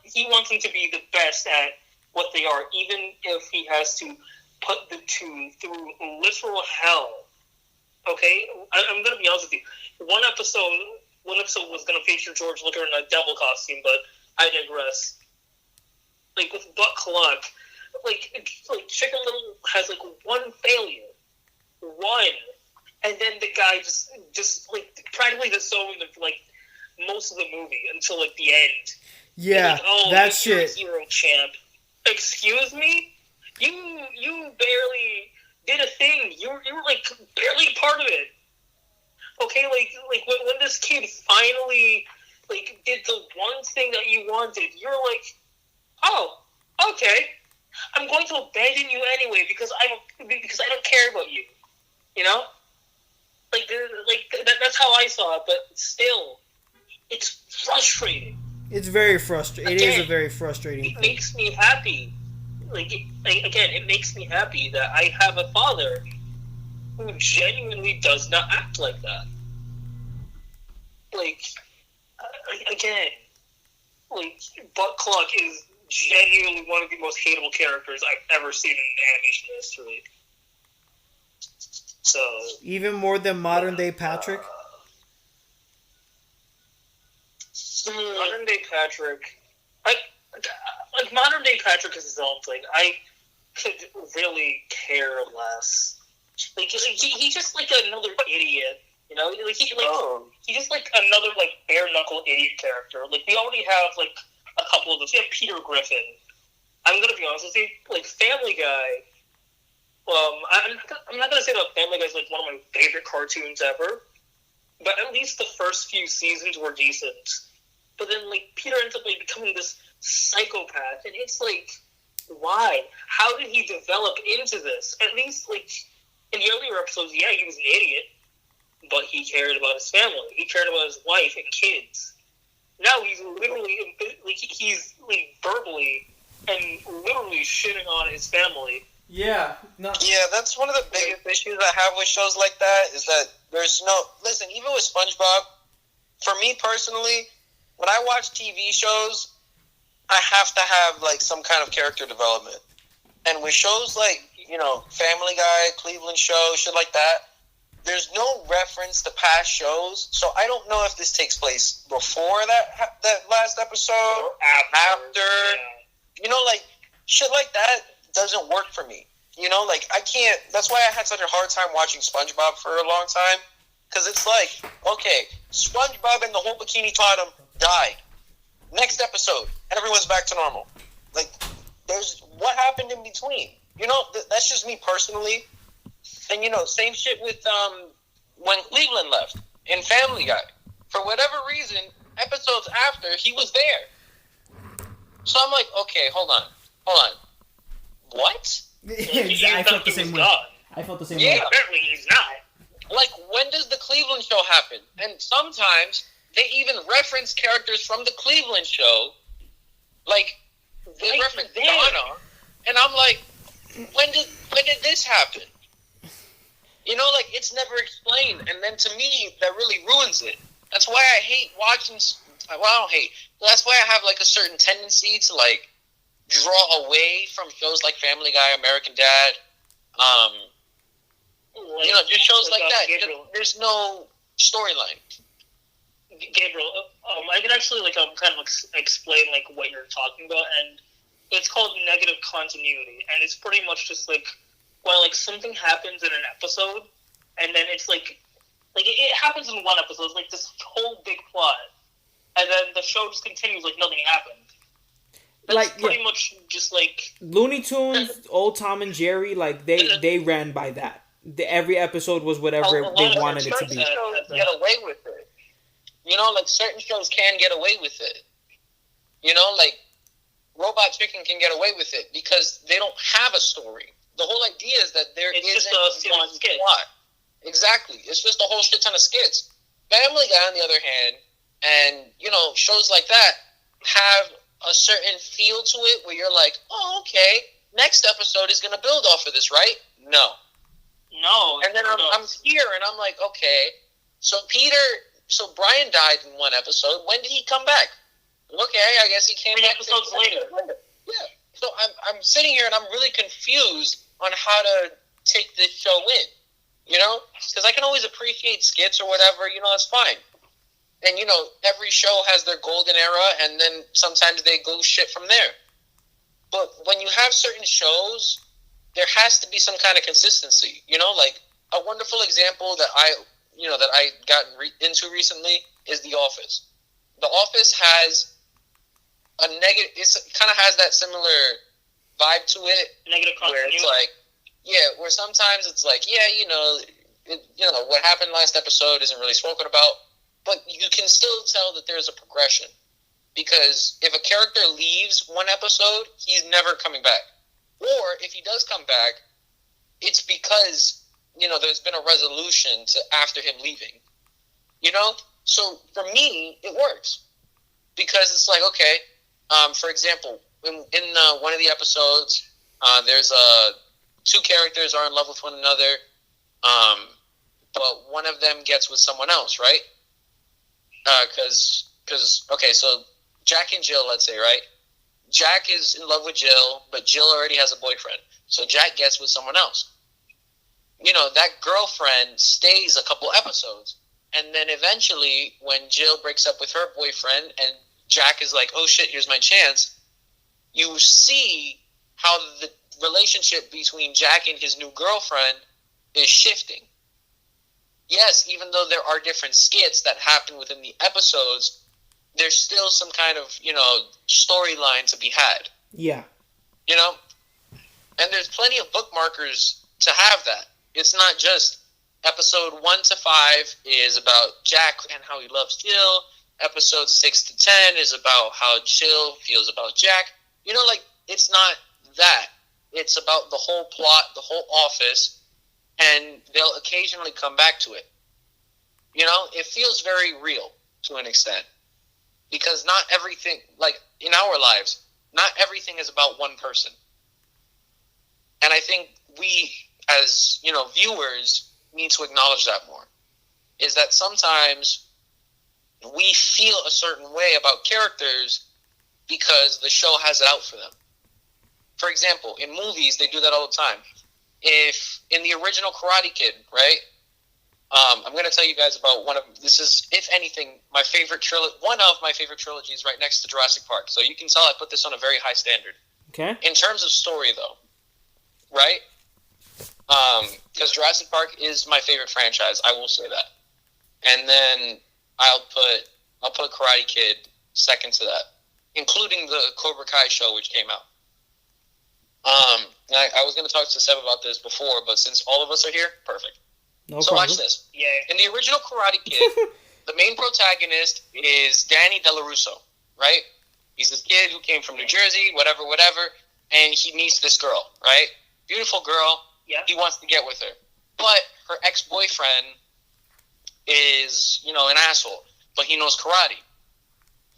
he wants them to be the best at what they are, even if he has to put the two through literal hell. Okay, I'm gonna be honest with you. One episode was gonna feature George Licker in a devil costume, but I digress. Like with Buck Cluck, like Chicken Little has like one failure, and then the guy just like practically disowned him for like most of the movie until like the end. Yeah, like, that shit. Hero champ. Excuse me, you barely did a thing. You were like barely a part of it. Okay, like when this kid finally like did the one thing that you wanted, you're like, oh, okay, I'm going to abandon you anyway because I don't care about you. You know, that's how I saw it. But still, it's frustrating. It's very frustrating. It is a very frustrating thing. It makes me happy. It makes me happy that I have a father who genuinely does not act like that. Butt Cluck is genuinely one of the most hateable characters I've ever seen in animation history. So even more than modern day Patrick. Modern day Patrick, modern day Patrick is his own thing. I could really care less. Like he's just like another idiot, you know. He's just like another like bare knuckle idiot character. Like we already have like a couple of those. We have Peter Griffin. I'm gonna be honest with you. Like Family Guy. I'm not gonna say that Family Guy is like one of my favorite cartoons ever, but at least the first few seasons were decent. But then, like, Peter ends up, like, becoming this psychopath, and it's like, why? How did he develop into this? At least, like, in the earlier episodes, yeah, he was an idiot, but he cared about his family. He cared about his wife and kids. Now he's literally, like, he's, like, verbally and literally shitting on his family. Yeah. No. Yeah, that's one of the biggest issues I have with shows like that, is that there's no... Listen, even with SpongeBob, for me personally... When I watch TV shows, I have to have, like, some kind of character development. And with shows like, Family Guy, Cleveland Show, shit like that, there's no reference to past shows. So I don't know if this takes place before that last episode or after. Yeah. Like, shit like that doesn't work for me. I can't... That's why I had such a hard time watching SpongeBob for a long time. Because it's like, okay, SpongeBob and the whole Bikini Bottom died. Next episode, everyone's back to normal. Like, there's what happened in between. That's just me personally. And same shit with when Cleveland left in Family Guy. For whatever reason, episodes after he was there. So I'm like, okay, hold on. What? Exactly. I felt the he was same way. gone. I felt the same Yeah. way. Apparently he's not. Like, when does the Cleveland show happen? And sometimes they even reference characters from the Cleveland show. Like, they Right reference there. Donna, and I'm like, when did this happen? You know, like, it's never explained, and then to me, that really ruins it. That's why I hate watching. Well, I don't hate. That's why I have like a certain tendency to like draw away from shows like Family Guy, American Dad. You know, just shows like that. Gabriel. There's no storyline. Gabriel, I can actually kind of explain like what you're talking about, and it's called negative continuity, and it's pretty much just like, well, like something happens in an episode, and then it's like it happens in one episode, it's like this whole big plot, and then the show just continues like nothing happened. That's pretty much just like Looney Tunes, old Tom and Jerry, like they ran by that. Every episode was whatever they wanted it to be. Certain shows get away with it. You know, like certain shows can get away with it. You know, like Robot Chicken can get away with it because they don't have a story. The whole idea is that there isn't one plot. Exactly. It's just a whole shit ton of skits. Family Guy, on the other hand, and, you know, shows like that have a certain feel to it where you're like, oh, okay, next episode is going to build off of this, right? No. And then I'm here, and I'm like, okay, so Brian died in one episode. When did he come back? Okay, I guess he came 3 back episodes later. Yeah. So I'm sitting here, and I'm really confused on how to take this show in, you know? Because I can always appreciate skits or whatever, you know, that's fine. And, you know, every show has their golden era, and then sometimes they go shit from there. But when you have certain shows, there has to be some kind of consistency, you know? Like, a wonderful example that I got into recently is The Office. The Office has a negative, it kind of has that similar vibe to it. Negative continuity. Where it's like, yeah, where sometimes it's like, yeah, you know, what happened last episode isn't really spoken about, but you can still tell that there's a progression. Because if a character leaves one episode, he's never coming back. Or if he does come back, it's because, you know, there's been a resolution to after him leaving. You know? So for me, it works. Because it's like, okay, for example, in one of the episodes, there's two characters are in love with one another, but one of them gets with someone else, right? Okay, so Jack and Jill, let's say, right? Jack is in love with Jill, but Jill already has a boyfriend. So Jack gets with someone else. You know, that girlfriend stays a couple episodes. And then eventually, when Jill breaks up with her boyfriend and Jack is like, oh shit, here's my chance, you see how the relationship between Jack and his new girlfriend is shifting. Yes, even though there are different skits that happen within the episodes, there's still some kind of, you know, storyline to be had. Yeah. You know? And there's plenty of bookmarkers to have that. It's not just episode 1 to 5 is about Jack and how he loves Jill. Episode 6 to 10 is about how Jill feels about Jack. You know, like, it's not that. It's about the whole plot, the whole office, and they'll occasionally come back to it. You know, it feels very real to an extent. Because not everything, like, in our lives, not everything is about one person. And I think we, as, you know, viewers, need to acknowledge that more. Is that sometimes we feel a certain way about characters because the show has it out for them. For example, in movies, they do that all the time. If, in the original Karate Kid, right, I'm going to tell you guys about this is, if anything, one of my favorite trilogies right next to Jurassic Park. So you can tell I put this on a very high standard. Okay. In terms of story, though, right? Because Jurassic Park is my favorite franchise, I will say that. And then I'll put Karate Kid second to that, including the Cobra Kai show, which came out. I was going to talk to Seb about this before, but since all of us are here, perfect. No so problem. Watch this. Yeah. In the original Karate Kid, the main protagonist is Danny DeLaRusso, right? He's this kid who came from New Jersey, whatever, and he meets this girl, right? beautiful girl. Yeah. He wants to get with her. But her ex-boyfriend is, an asshole. But he knows karate.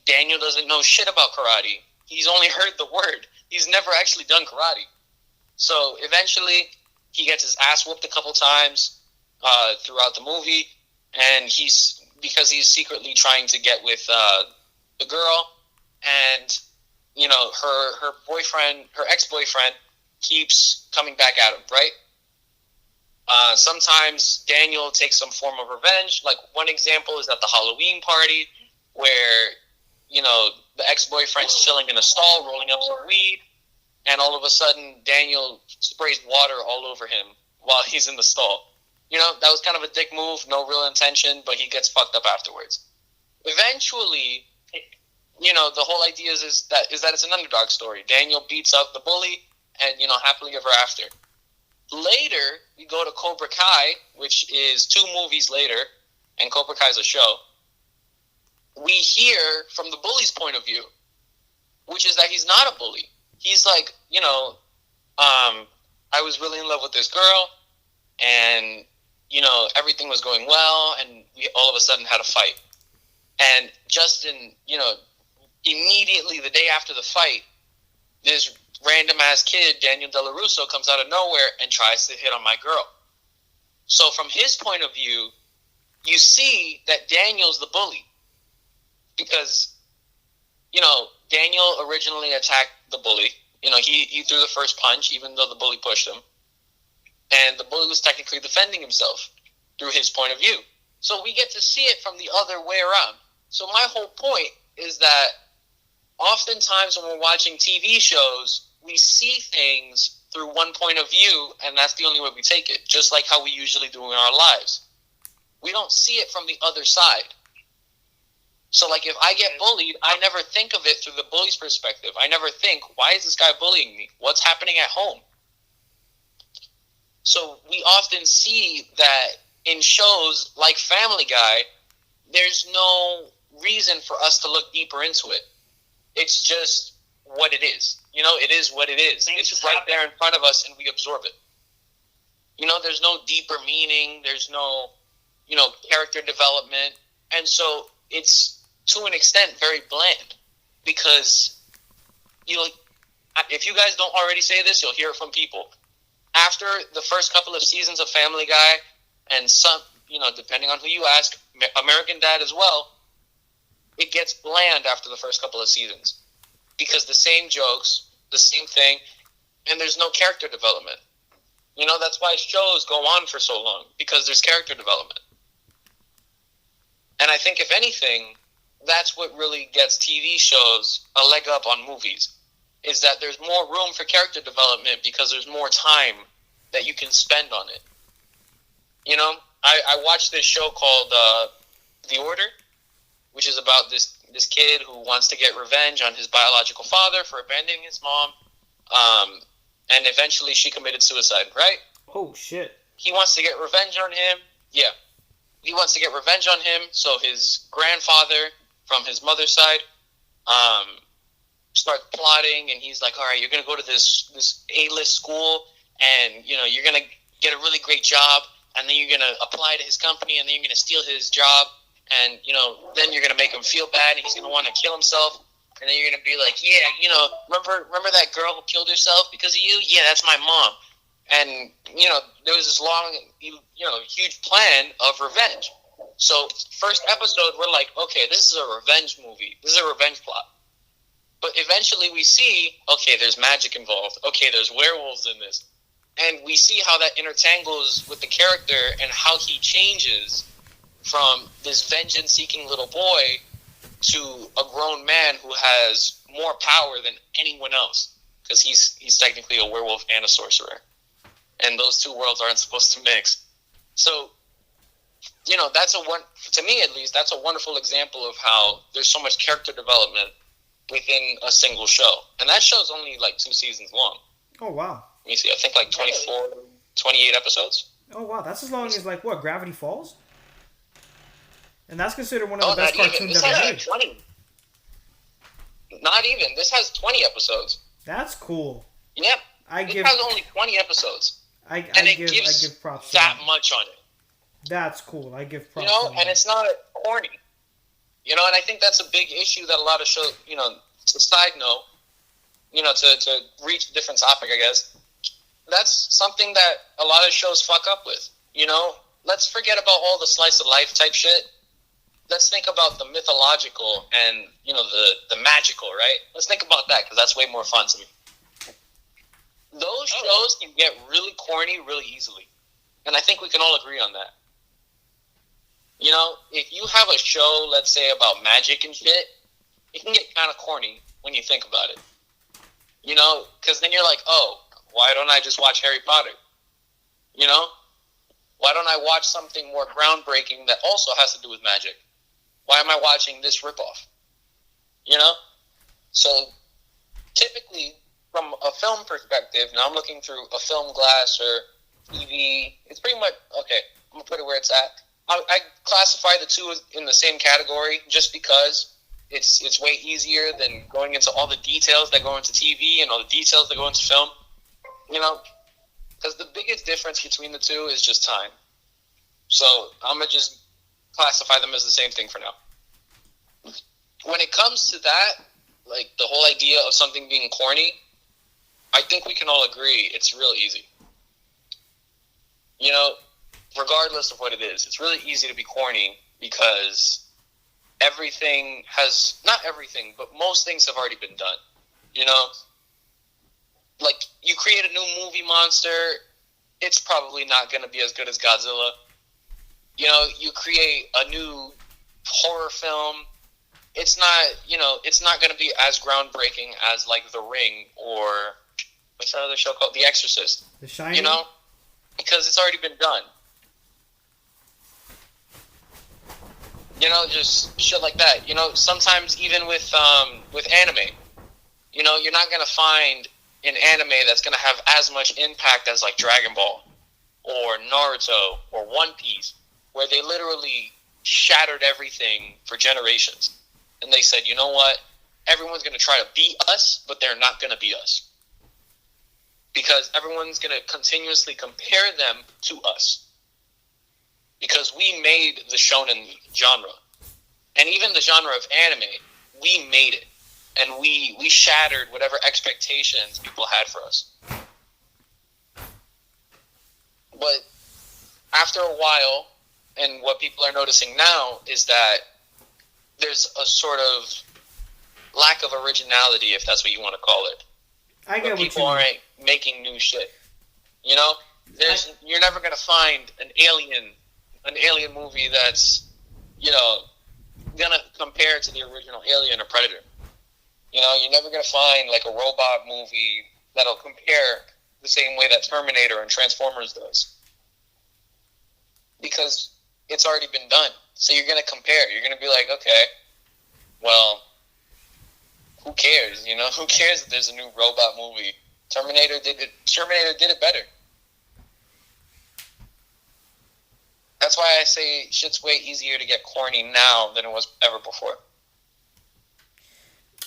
Daniel doesn't know shit about karate. He's only heard the word. He's never actually done karate. So eventually, he gets his ass whooped a couple times throughout the movie. And because he's secretly trying to get with the girl. And, her boyfriend, her ex-boyfriend, keeps coming back at him, right? Sometimes Daniel takes some form of revenge. Like, one example is at the Halloween party where, the ex-boyfriend's chilling in a stall, rolling up some weed, and all of a sudden Daniel sprays water all over him while he's in the stall. That was kind of a dick move, no real intention, but he gets fucked up afterwards. Eventually, the whole idea is that it's an underdog story. Daniel beats up the bully, and, happily ever after. Later, we go to Cobra Kai, which is 2 movies later, and Cobra Kai is a show. We hear from the bully's point of view, which is that he's not a bully. He's like, I was really in love with this girl, and, everything was going well, and we all of a sudden had a fight. And Justin, immediately the day after the fight, this random-ass kid, Daniel De La Russo, comes out of nowhere and tries to hit on my girl. So from his point of view, you see that Daniel's the bully. Because, Daniel originally attacked the bully. He threw the first punch, even though the bully pushed him. And the bully was technically defending himself through his point of view. So we get to see it from the other way around. So my whole point is that oftentimes when we're watching TV shows, we see things through one point of view, and that's the only way we take it, just like how we usually do in our lives. We don't see it from the other side. So, like, if I get bullied, I never think of it through the bully's perspective. I never think, why is this guy bullying me? What's happening at home? So we often see that in shows like Family Guy, there's no reason for us to look deeper into it. It's just what it is. It is what it is. It's right there in front of us, and we absorb it. There's no deeper meaning. There's no, character development. And so it's, to an extent, very bland. Because, if you guys don't already say this, you'll hear it from people. After the first couple of seasons of Family Guy, and some, depending on who you ask, American Dad as well, it gets bland after the first couple of seasons. Because the same jokes, the same thing, and there's no character development. That's why shows go on for so long, because there's character development. And I think, if anything, that's what really gets TV shows a leg up on movies, is that there's more room for character development because there's more time that you can spend on it. I watched this show called The Order, which is about this kid who wants to get revenge on his biological father for abandoning his mom, and eventually she committed suicide, right? Oh, shit. He wants to get revenge on him. Yeah. He wants to get revenge on him, so his grandfather, from his mother's side, starts plotting, and he's like, all right, you're going to go to this A-list school, and, you're going to get a really great job, and then you're going to apply to his company, and then you're going to steal his job, and, then you're going to make him feel bad, and he's going to want to kill himself, and then you're going to be like, yeah, remember that girl who killed herself because of you? Yeah, that's my mom. And, there was this long, huge plan of revenge. So, first episode, we're like, okay, this is a revenge movie. This is a revenge plot. But eventually we see, okay, there's magic involved. Okay, there's werewolves in this. And we see how that intertangles with the character and how he changes from this vengeance-seeking little boy to a grown man who has more power than anyone else. Because he's technically a werewolf and a sorcerer. And those two worlds aren't supposed to mix. So, to me at least, that's a wonderful example of how there's so much character development within a single show. And that show's only like 2 seasons long. Oh, wow. Let me see, I think like 24, 28 episodes. Oh, wow. That's as long as, like, what, Gravity Falls? And that's considered one of the best cartoons ever made. 20. Not even. This has 20 episodes. That's cool. Yep. It has only 20 episodes. I It give gives props to that much on it. That's cool. I give props. And it's not corny. And I think that's a big issue that a lot of shows, it's a side note, to reach a different topic, I guess. That's something that a lot of shows fuck up with, Let's forget about all the slice of life type shit. Let's think about the mythological and, the magical, right? Let's think about that, because that's way more fun to me. Those shows can get really corny really easily. And I think we can all agree on that. If you have a show, let's say, about magic and shit, it can get kind of corny when you think about it. Because then you're like, oh, why don't I just watch Harry Potter? Why don't I watch something more groundbreaking that also has to do with magic? Why am I watching this ripoff? So, typically, from a film perspective, now I'm looking through a film glass or TV, it's pretty much, okay, I'm going to put it where it's at. I classify the two in the same category just because it's way easier than going into all the details that go into TV and all the details that go into film. Because the biggest difference between the two is just time. So I'm going to just classify them as the same thing for now. When it comes to that, like the whole idea of something being corny, I think we can all agree it's real easy. Regardless of what it is, it's really easy to be corny because everything has, not everything, but most things have already been done. Like, you create a new movie monster, it's probably not going to be as good as Godzilla. You create a new horror film, it's not going to be as groundbreaking as, like, The Ring or, what's that other show called? The Exorcist. The Shining? Because it's already been done. Just shit like that. Sometimes even with anime, you're not going to find an anime that's going to have as much impact as, like, Dragon Ball or Naruto or One Piece, where they literally shattered everything for generations. And they said, you know what? Everyone's going to try to beat us, but they're not going to beat us. Because everyone's going to continuously compare them to us. Because we made the shonen genre. And even the genre of anime, we made it. And we shattered whatever expectations people had for us. But after a while, and what people are noticing now, is that there's a sort of lack of originality, if that's what you want to call it. I get what you mean. People aren't making new shit. You're never going to find an alien movie that's, going to compare to the original Alien or Predator. You're never going to find, like, a robot movie that'll compare the same way that Terminator and Transformers does. Because it's already been done. So you're going to compare. You're going to be like, okay, well, who cares? Who cares if there's a new robot movie? Terminator did it better. That's why I say shit's way easier to get corny now than it was ever before.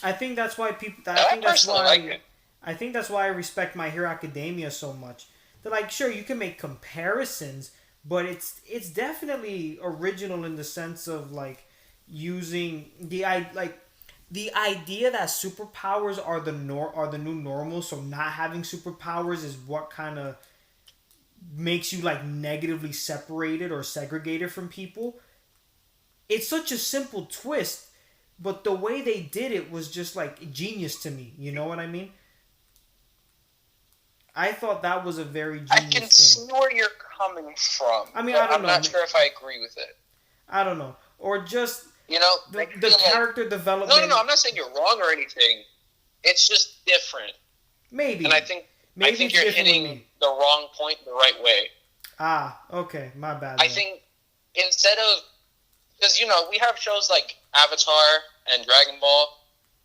I think that's why people. I think that's why I respect My Hero Academia so much. They're like, sure, you can make comparisons, but it's definitely original in the sense of, like, using the idea that superpowers are the new normal. So not having superpowers is what kind of makes you, like, negatively separated or segregated from people. It's such a simple twist. But the way they did it was just, like, genius to me. You know what I mean? I thought that was a very genius thing. I can see where you're coming from. I mean, I don't know. I'm not sure if I agree with it. I don't know. Or just the character development. No, I'm not saying you're wrong or anything. It's just different. Maybe. And I think you're hitting the wrong point the right way. Ah, okay. My bad. I think instead of... Because, we have shows like Avatar and Dragon Ball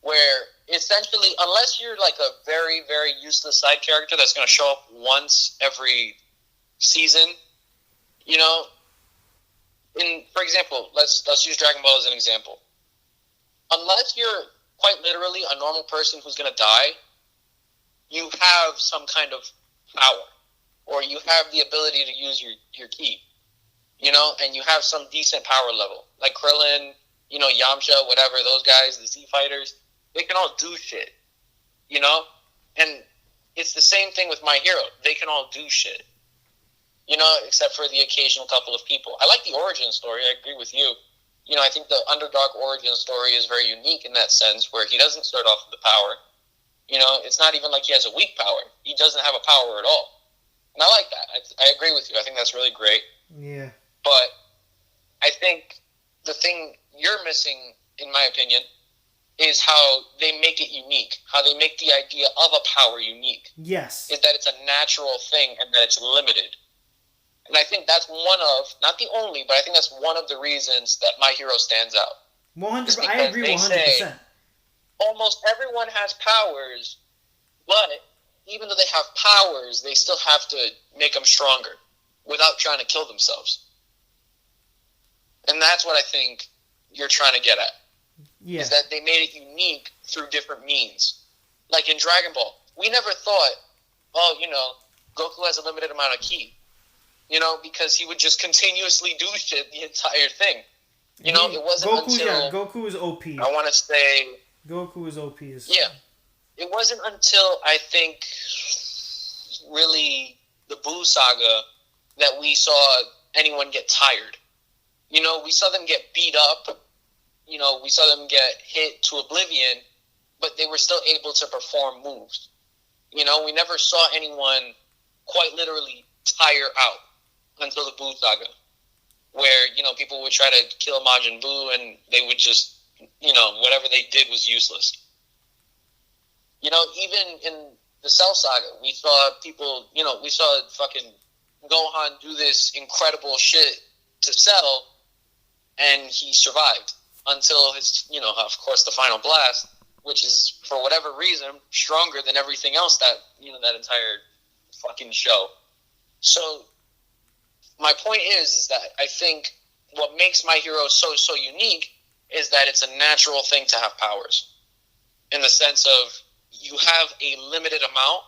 where essentially, unless you're like a very, very useless side character that's going to show up once every season, for example, let's use Dragon Ball as an example. Unless you're quite literally a normal person who's going to die, you have some kind of power, or you have the ability to use your ki, and you have some decent power level. Like Krillin, Yamcha, whatever, those guys, the Z Fighters, they can all do shit, And it's the same thing with My Hero. They can all do shit, except for the occasional couple of people. I like the origin story. I agree with you. I think the underdog origin story is very unique in that sense, where he doesn't start off with the power. It's not even like he has a weak power. He doesn't have a power at all. And I like that. I agree with you. I think that's really great. Yeah. But I think the thing you're missing, in my opinion, is how they make it unique. How they make the idea of a power unique. Yes. Is that it's a natural thing and that it's limited. And I think that's one of, not the only, but I think that's one of the reasons that My Hero stands out. 100%. I agree 100%. Almost everyone has powers, but even though they have powers, they still have to make them stronger without trying to kill themselves. And that's what I think you're trying to get at. Yeah. Is that they made it unique through different means. Like in Dragon Ball, we never thought, Goku has a limited amount of ki. Because he would just continuously do shit the entire thing. It wasn't until... Goku is OP. I want to say... Goku is OP. Yeah. It wasn't until, I think, really the Buu saga that we saw anyone get tired. We saw them get beat up. We saw them get hit to oblivion, but they were still able to perform moves. We never saw anyone quite literally tire out until the Buu saga, where, people would try to kill Majin Buu and they would just, whatever they did was useless. Even in the Cell saga, we saw people, we saw fucking Gohan do this incredible shit to Cell, and he survived until his, of course, the final blast, which is, for whatever reason, stronger than everything else that, that entire fucking show. So, my point is that I think what makes My Hero so unique is that it's a natural thing to have powers. In the sense of, you have a limited amount,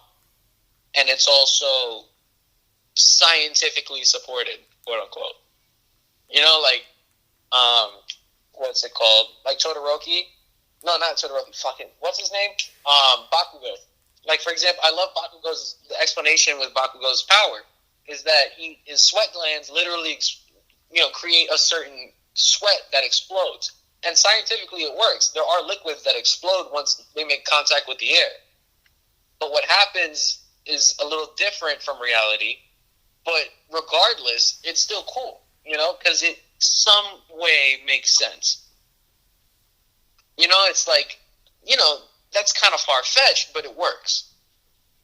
and it's also scientifically supported, quote unquote. What's it called? Like Todoroki? No, not Todoroki. Fucking, what's his name? Bakugo. Like, for example, I love Bakugo's, the explanation with Bakugo's power is that his sweat glands literally, create a certain sweat that explodes. And scientifically it works. There are liquids that explode once they make contact with the air. But what happens is a little different from reality. But regardless, it's still cool, because it some way makes sense. It's like, that's kind of far-fetched, but it works.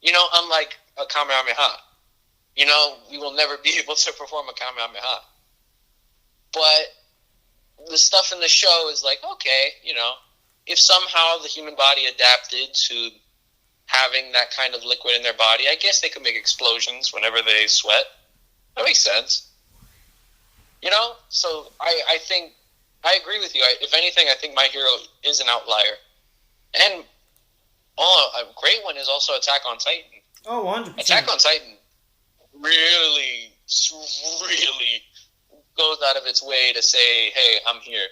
Unlike a Kamehameha. We will never be able to perform a Kamehameha. But the stuff in the show is like, okay, if somehow the human body adapted to having that kind of liquid in their body, I guess they could make explosions whenever they sweat. That makes sense. So I think, I agree with you. If anything, I think My Hero is an outlier. And a great one is also Attack on Titan. Oh, 100%. Attack on Titan really goes out of its way to say, hey, I'm here.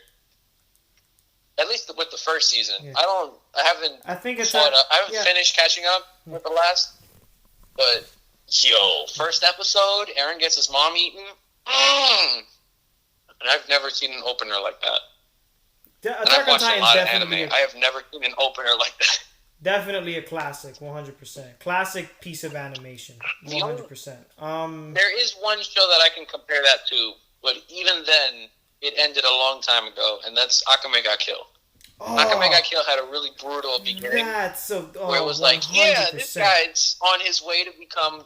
At least with the first season. Yeah. I haven't finished catching up with the last. But, first episode, Eren gets his mom eaten. And I've never seen an opener like that. And I've watched a lot of anime. I have never seen an opener like that. Definitely a classic, 100%. Classic piece of animation, 100%. There is one show that I can compare that to, but even then, it ended a long time ago, and that's Akame ga Kill. Oh, Akame ga Kill had a really brutal beginning. Where it was 100%. Like, this guy's on his way to become,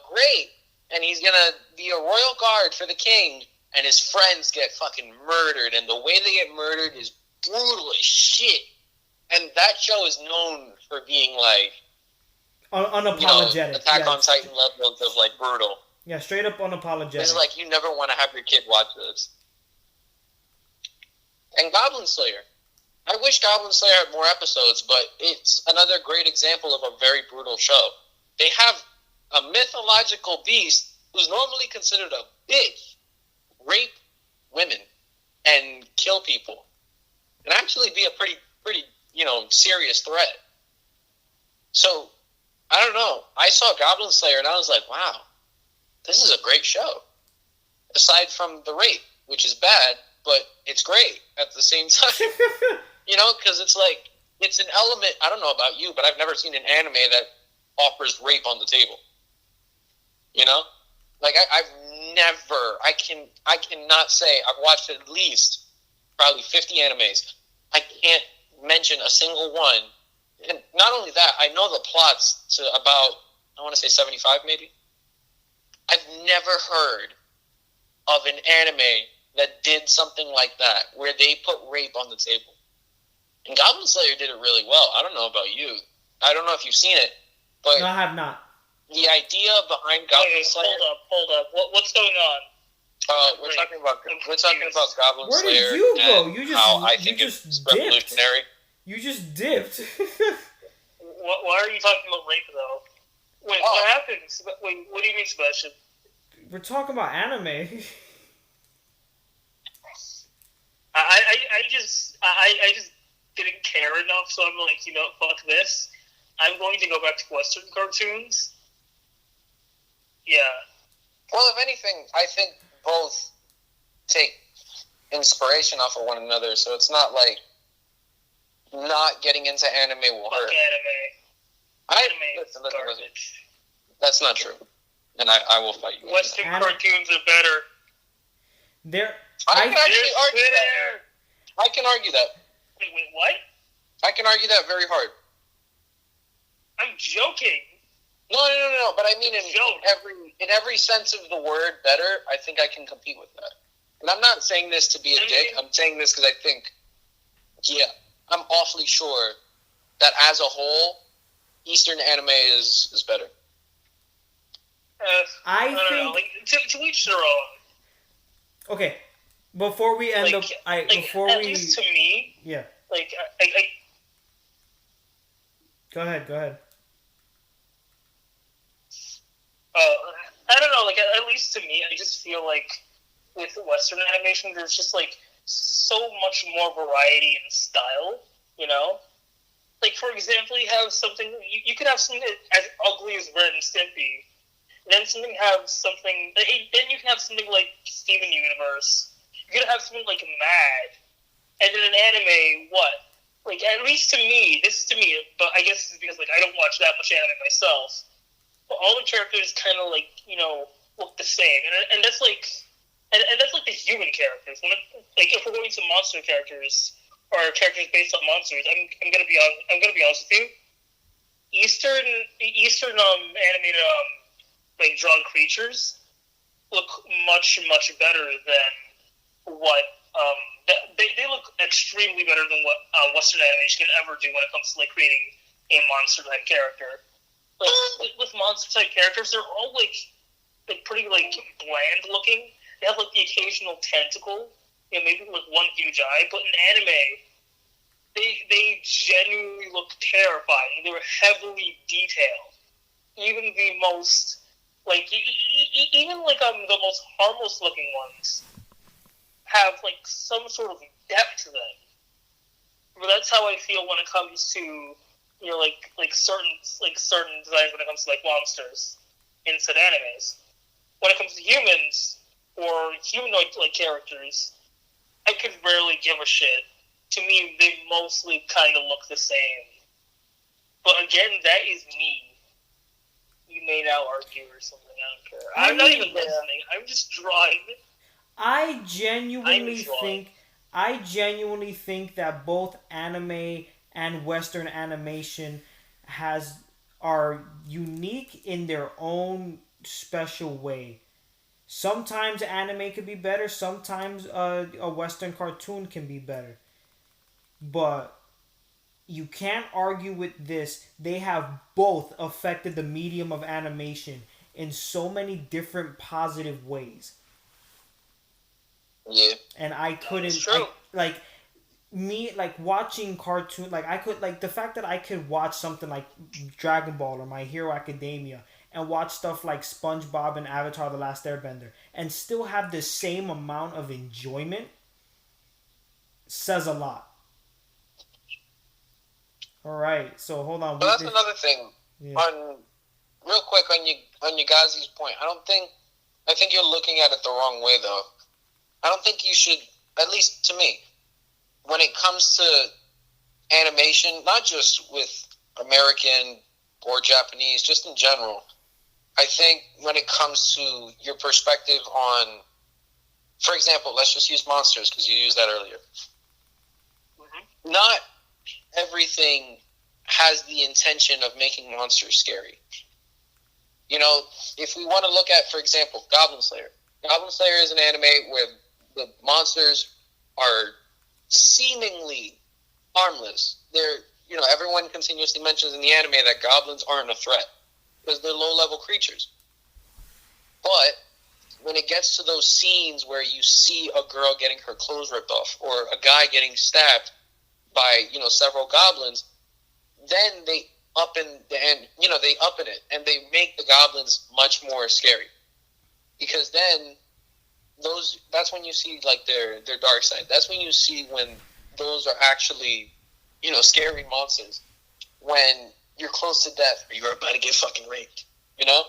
great, and he's gonna be a royal guard for the king, and his friends get fucking murdered, and the way they get murdered is brutal as shit. And that show is known for being like unapologetic, Attack on Titan levels of like brutal. Yeah, straight up unapologetic. It's like you never want to have your kid watch this. And Goblin Slayer, I wish Goblin Slayer had more episodes, but it's another great example of a very brutal show. They have a mythological beast who's normally considered a bitch rape women and kill people, and actually be a pretty serious threat. So I don't know. I saw Goblin Slayer and I was like, wow, this is a great show. Aside from the rape, which is bad, but it's great at the same time. Because it's like, it's an element, I don't know about you, but I've never seen an anime that offers rape on the table. Like, I've never, I cannot say, I've watched at least probably 50 animes. I can't mention a single one. And not only that, I know the plots to about, I want to say 75 maybe. I've never heard of an anime that did something like that, where they put rape on the table. And Goblin Slayer did it really well. I don't know about you. I don't know if you've seen it, but no, I have not. The idea behind Goblin Slayer. Hold up. What's going on? We're talking about Goblin Where Slayer. Where did you go? You just dipped. Revolutionary. You just dipped. Why are you talking about rape though? Wait, what happened? Wait, what do you mean, Sebastian? We're talking about anime. I just didn't care enough, so I'm like, fuck this. I'm going to go back to Western cartoons. Yeah. Well, if anything, I think both take inspiration off of one another, so it's not like not getting into anime will hurt. Listen, garbage. That's not true. And I will fight you. Western cartoons are better. I can actually argue that. I can argue that. Wait, what? I can argue that very hard. I'm joking. No. But I mean, in every sense of the word, better. I think I can compete with that. And I'm not saying this to be a dick. I'm saying this because I think, I'm awfully sure that as a whole, Eastern anime is better. I don't know. Like, to each their own. Okay, before we end up, at least to me, yeah. Like, Go ahead. I don't know. Like, at least to me, I just feel like with Western animation, there's just like so much more variety in style. Like, for example, you have something. You could have something as ugly as Ren and Stimpy. Then Then you can have something like Steven Universe. You could have something like Mad, and then an anime. What? Like, at least to me, but I guess it's because like I don't watch that much anime myself. But all the characters kind of like look the same, and that's like, and that's like the human characters. If we're going to monster characters or characters based on monsters, I'm gonna be honest with you. Eastern animated like drawn creatures look much better than what they look extremely better than what Western animation can ever do when it comes to like creating a monster type character. Like with monster type characters, they're all like pretty like bland looking. They have like the occasional tentacle, maybe like one huge eye. But in anime, they genuinely look terrifying. They were heavily detailed. Even the most the most harmless looking ones have like some sort of depth to them. But that's how I feel when it comes to certain designs when it comes to like monsters in said animes. When it comes to humans or humanoid like characters, I could rarely give a shit. To me, they mostly kind of look the same. But again, that is me. You may now argue or something. I don't care. I'm not even listening. I'm just drawing. I genuinely think that both anime and Western animation are unique in their own special way. Sometimes anime could be better. Sometimes a Western cartoon can be better. But you can't argue with this. They have both affected the medium of animation in so many different positive ways. Yeah. And I couldn't me like watching cartoon, like I could like the fact that I could watch something like Dragon Ball or My Hero Academia and watch stuff like SpongeBob and Avatar: The Last Airbender and still have the same amount of enjoyment says a lot. All right, so hold on. But that's another thing. Yeah. On real quick on Yagazie's point, I think you're looking at it the wrong way though. I don't think you should, at least to me, when it comes to animation, not just with American or Japanese, just in general, I think when it comes to your perspective on, for example, let's just use monsters because you used that earlier. Mm-hmm. Not everything has the intention of making monsters scary. You know, if we want to look at, for example, Goblin Slayer. Goblin Slayer is an anime where the monsters are seemingly harmless. They're, you know, everyone continuously mentions in the anime that goblins aren't a threat because they're low-level creatures. But when it gets to those scenes where you see a girl getting her clothes ripped off or a guy getting stabbed by, you know, several goblins, then they up in it and they make the goblins much more scary. Because then that's when you see like their dark side. That's when you see when those are actually, you know, scary monsters. When you're close to death or you're about to get fucking raped, you know?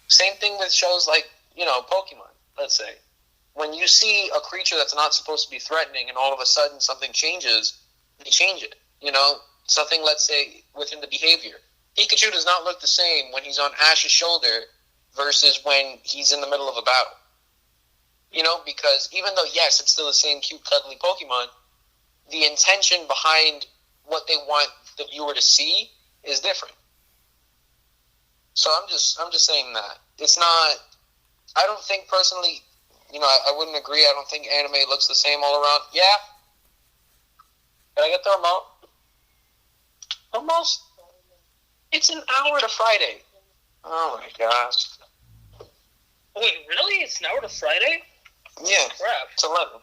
Same thing with shows like, you know, Pokemon, let's say. When you see a creature that's not supposed to be threatening and all of a sudden something changes, they change it, you know? Something, let's say, within the behavior. Pikachu does not look the same when he's on Ash's shoulder versus when he's in the middle of a battle. You know, because even though, yes, it's still the same cute, cuddly Pokemon, the intention behind what they want the viewer to see is different. So I'm just saying that. It's not, I don't think personally, you know, I wouldn't agree. I don't think anime looks the same all around. Yeah. Can I get the remote? Almost. It's an hour to Friday. Oh my gosh. Wait, really? It's an hour to Friday? Yeah. Crap. It's 11.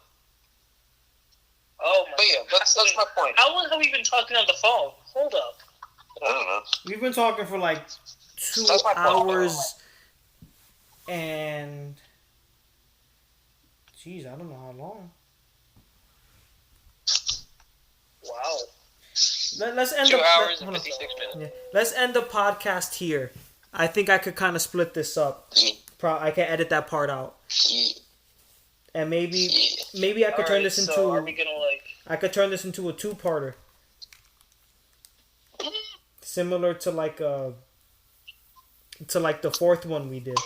Oh my. But yeah, that's my point. How long have we been talking on the phone? Hold up. I don't know. We've been talking for like 2 hours and... Jeez, I don't know how long. Wow. Let's end 2 hours and 56 minutes. Yeah. Let's end the podcast here. I think I could kind of split this up. I can edit that part out. And maybe I could turn this into. So are we gonna I could turn this into a 2-parter, similar to like the 4th one we did.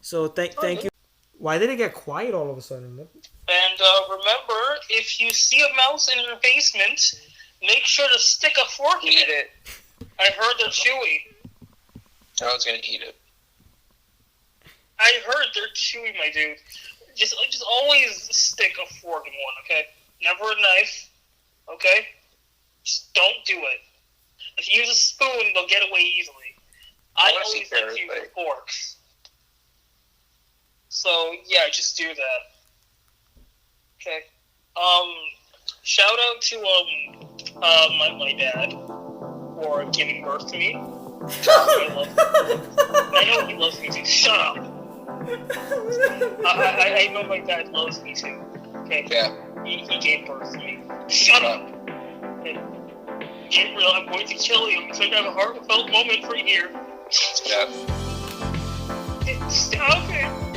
So thank you. Why did it get quiet all of a sudden? And remember, if you see a mouse in your basement, make sure to stick a fork in it. I heard they're chewy. I was gonna eat it. I heard they're chewy, my dude. Just always stick a fork in one, okay? Never a knife, okay? Just don't do it. If you use a spoon, they'll get away easily. I always like to use forks. So, yeah, just do that. Okay. Shout out to, my dad for giving birth to me. I know he loves me too. Shut up! I know my dad loves me too. Okay? Yeah. He gave birth to me. Shut up! Okay. Gabriel, I'm going to kill you because I have a heartfelt moment for you. Yeah. Stop it!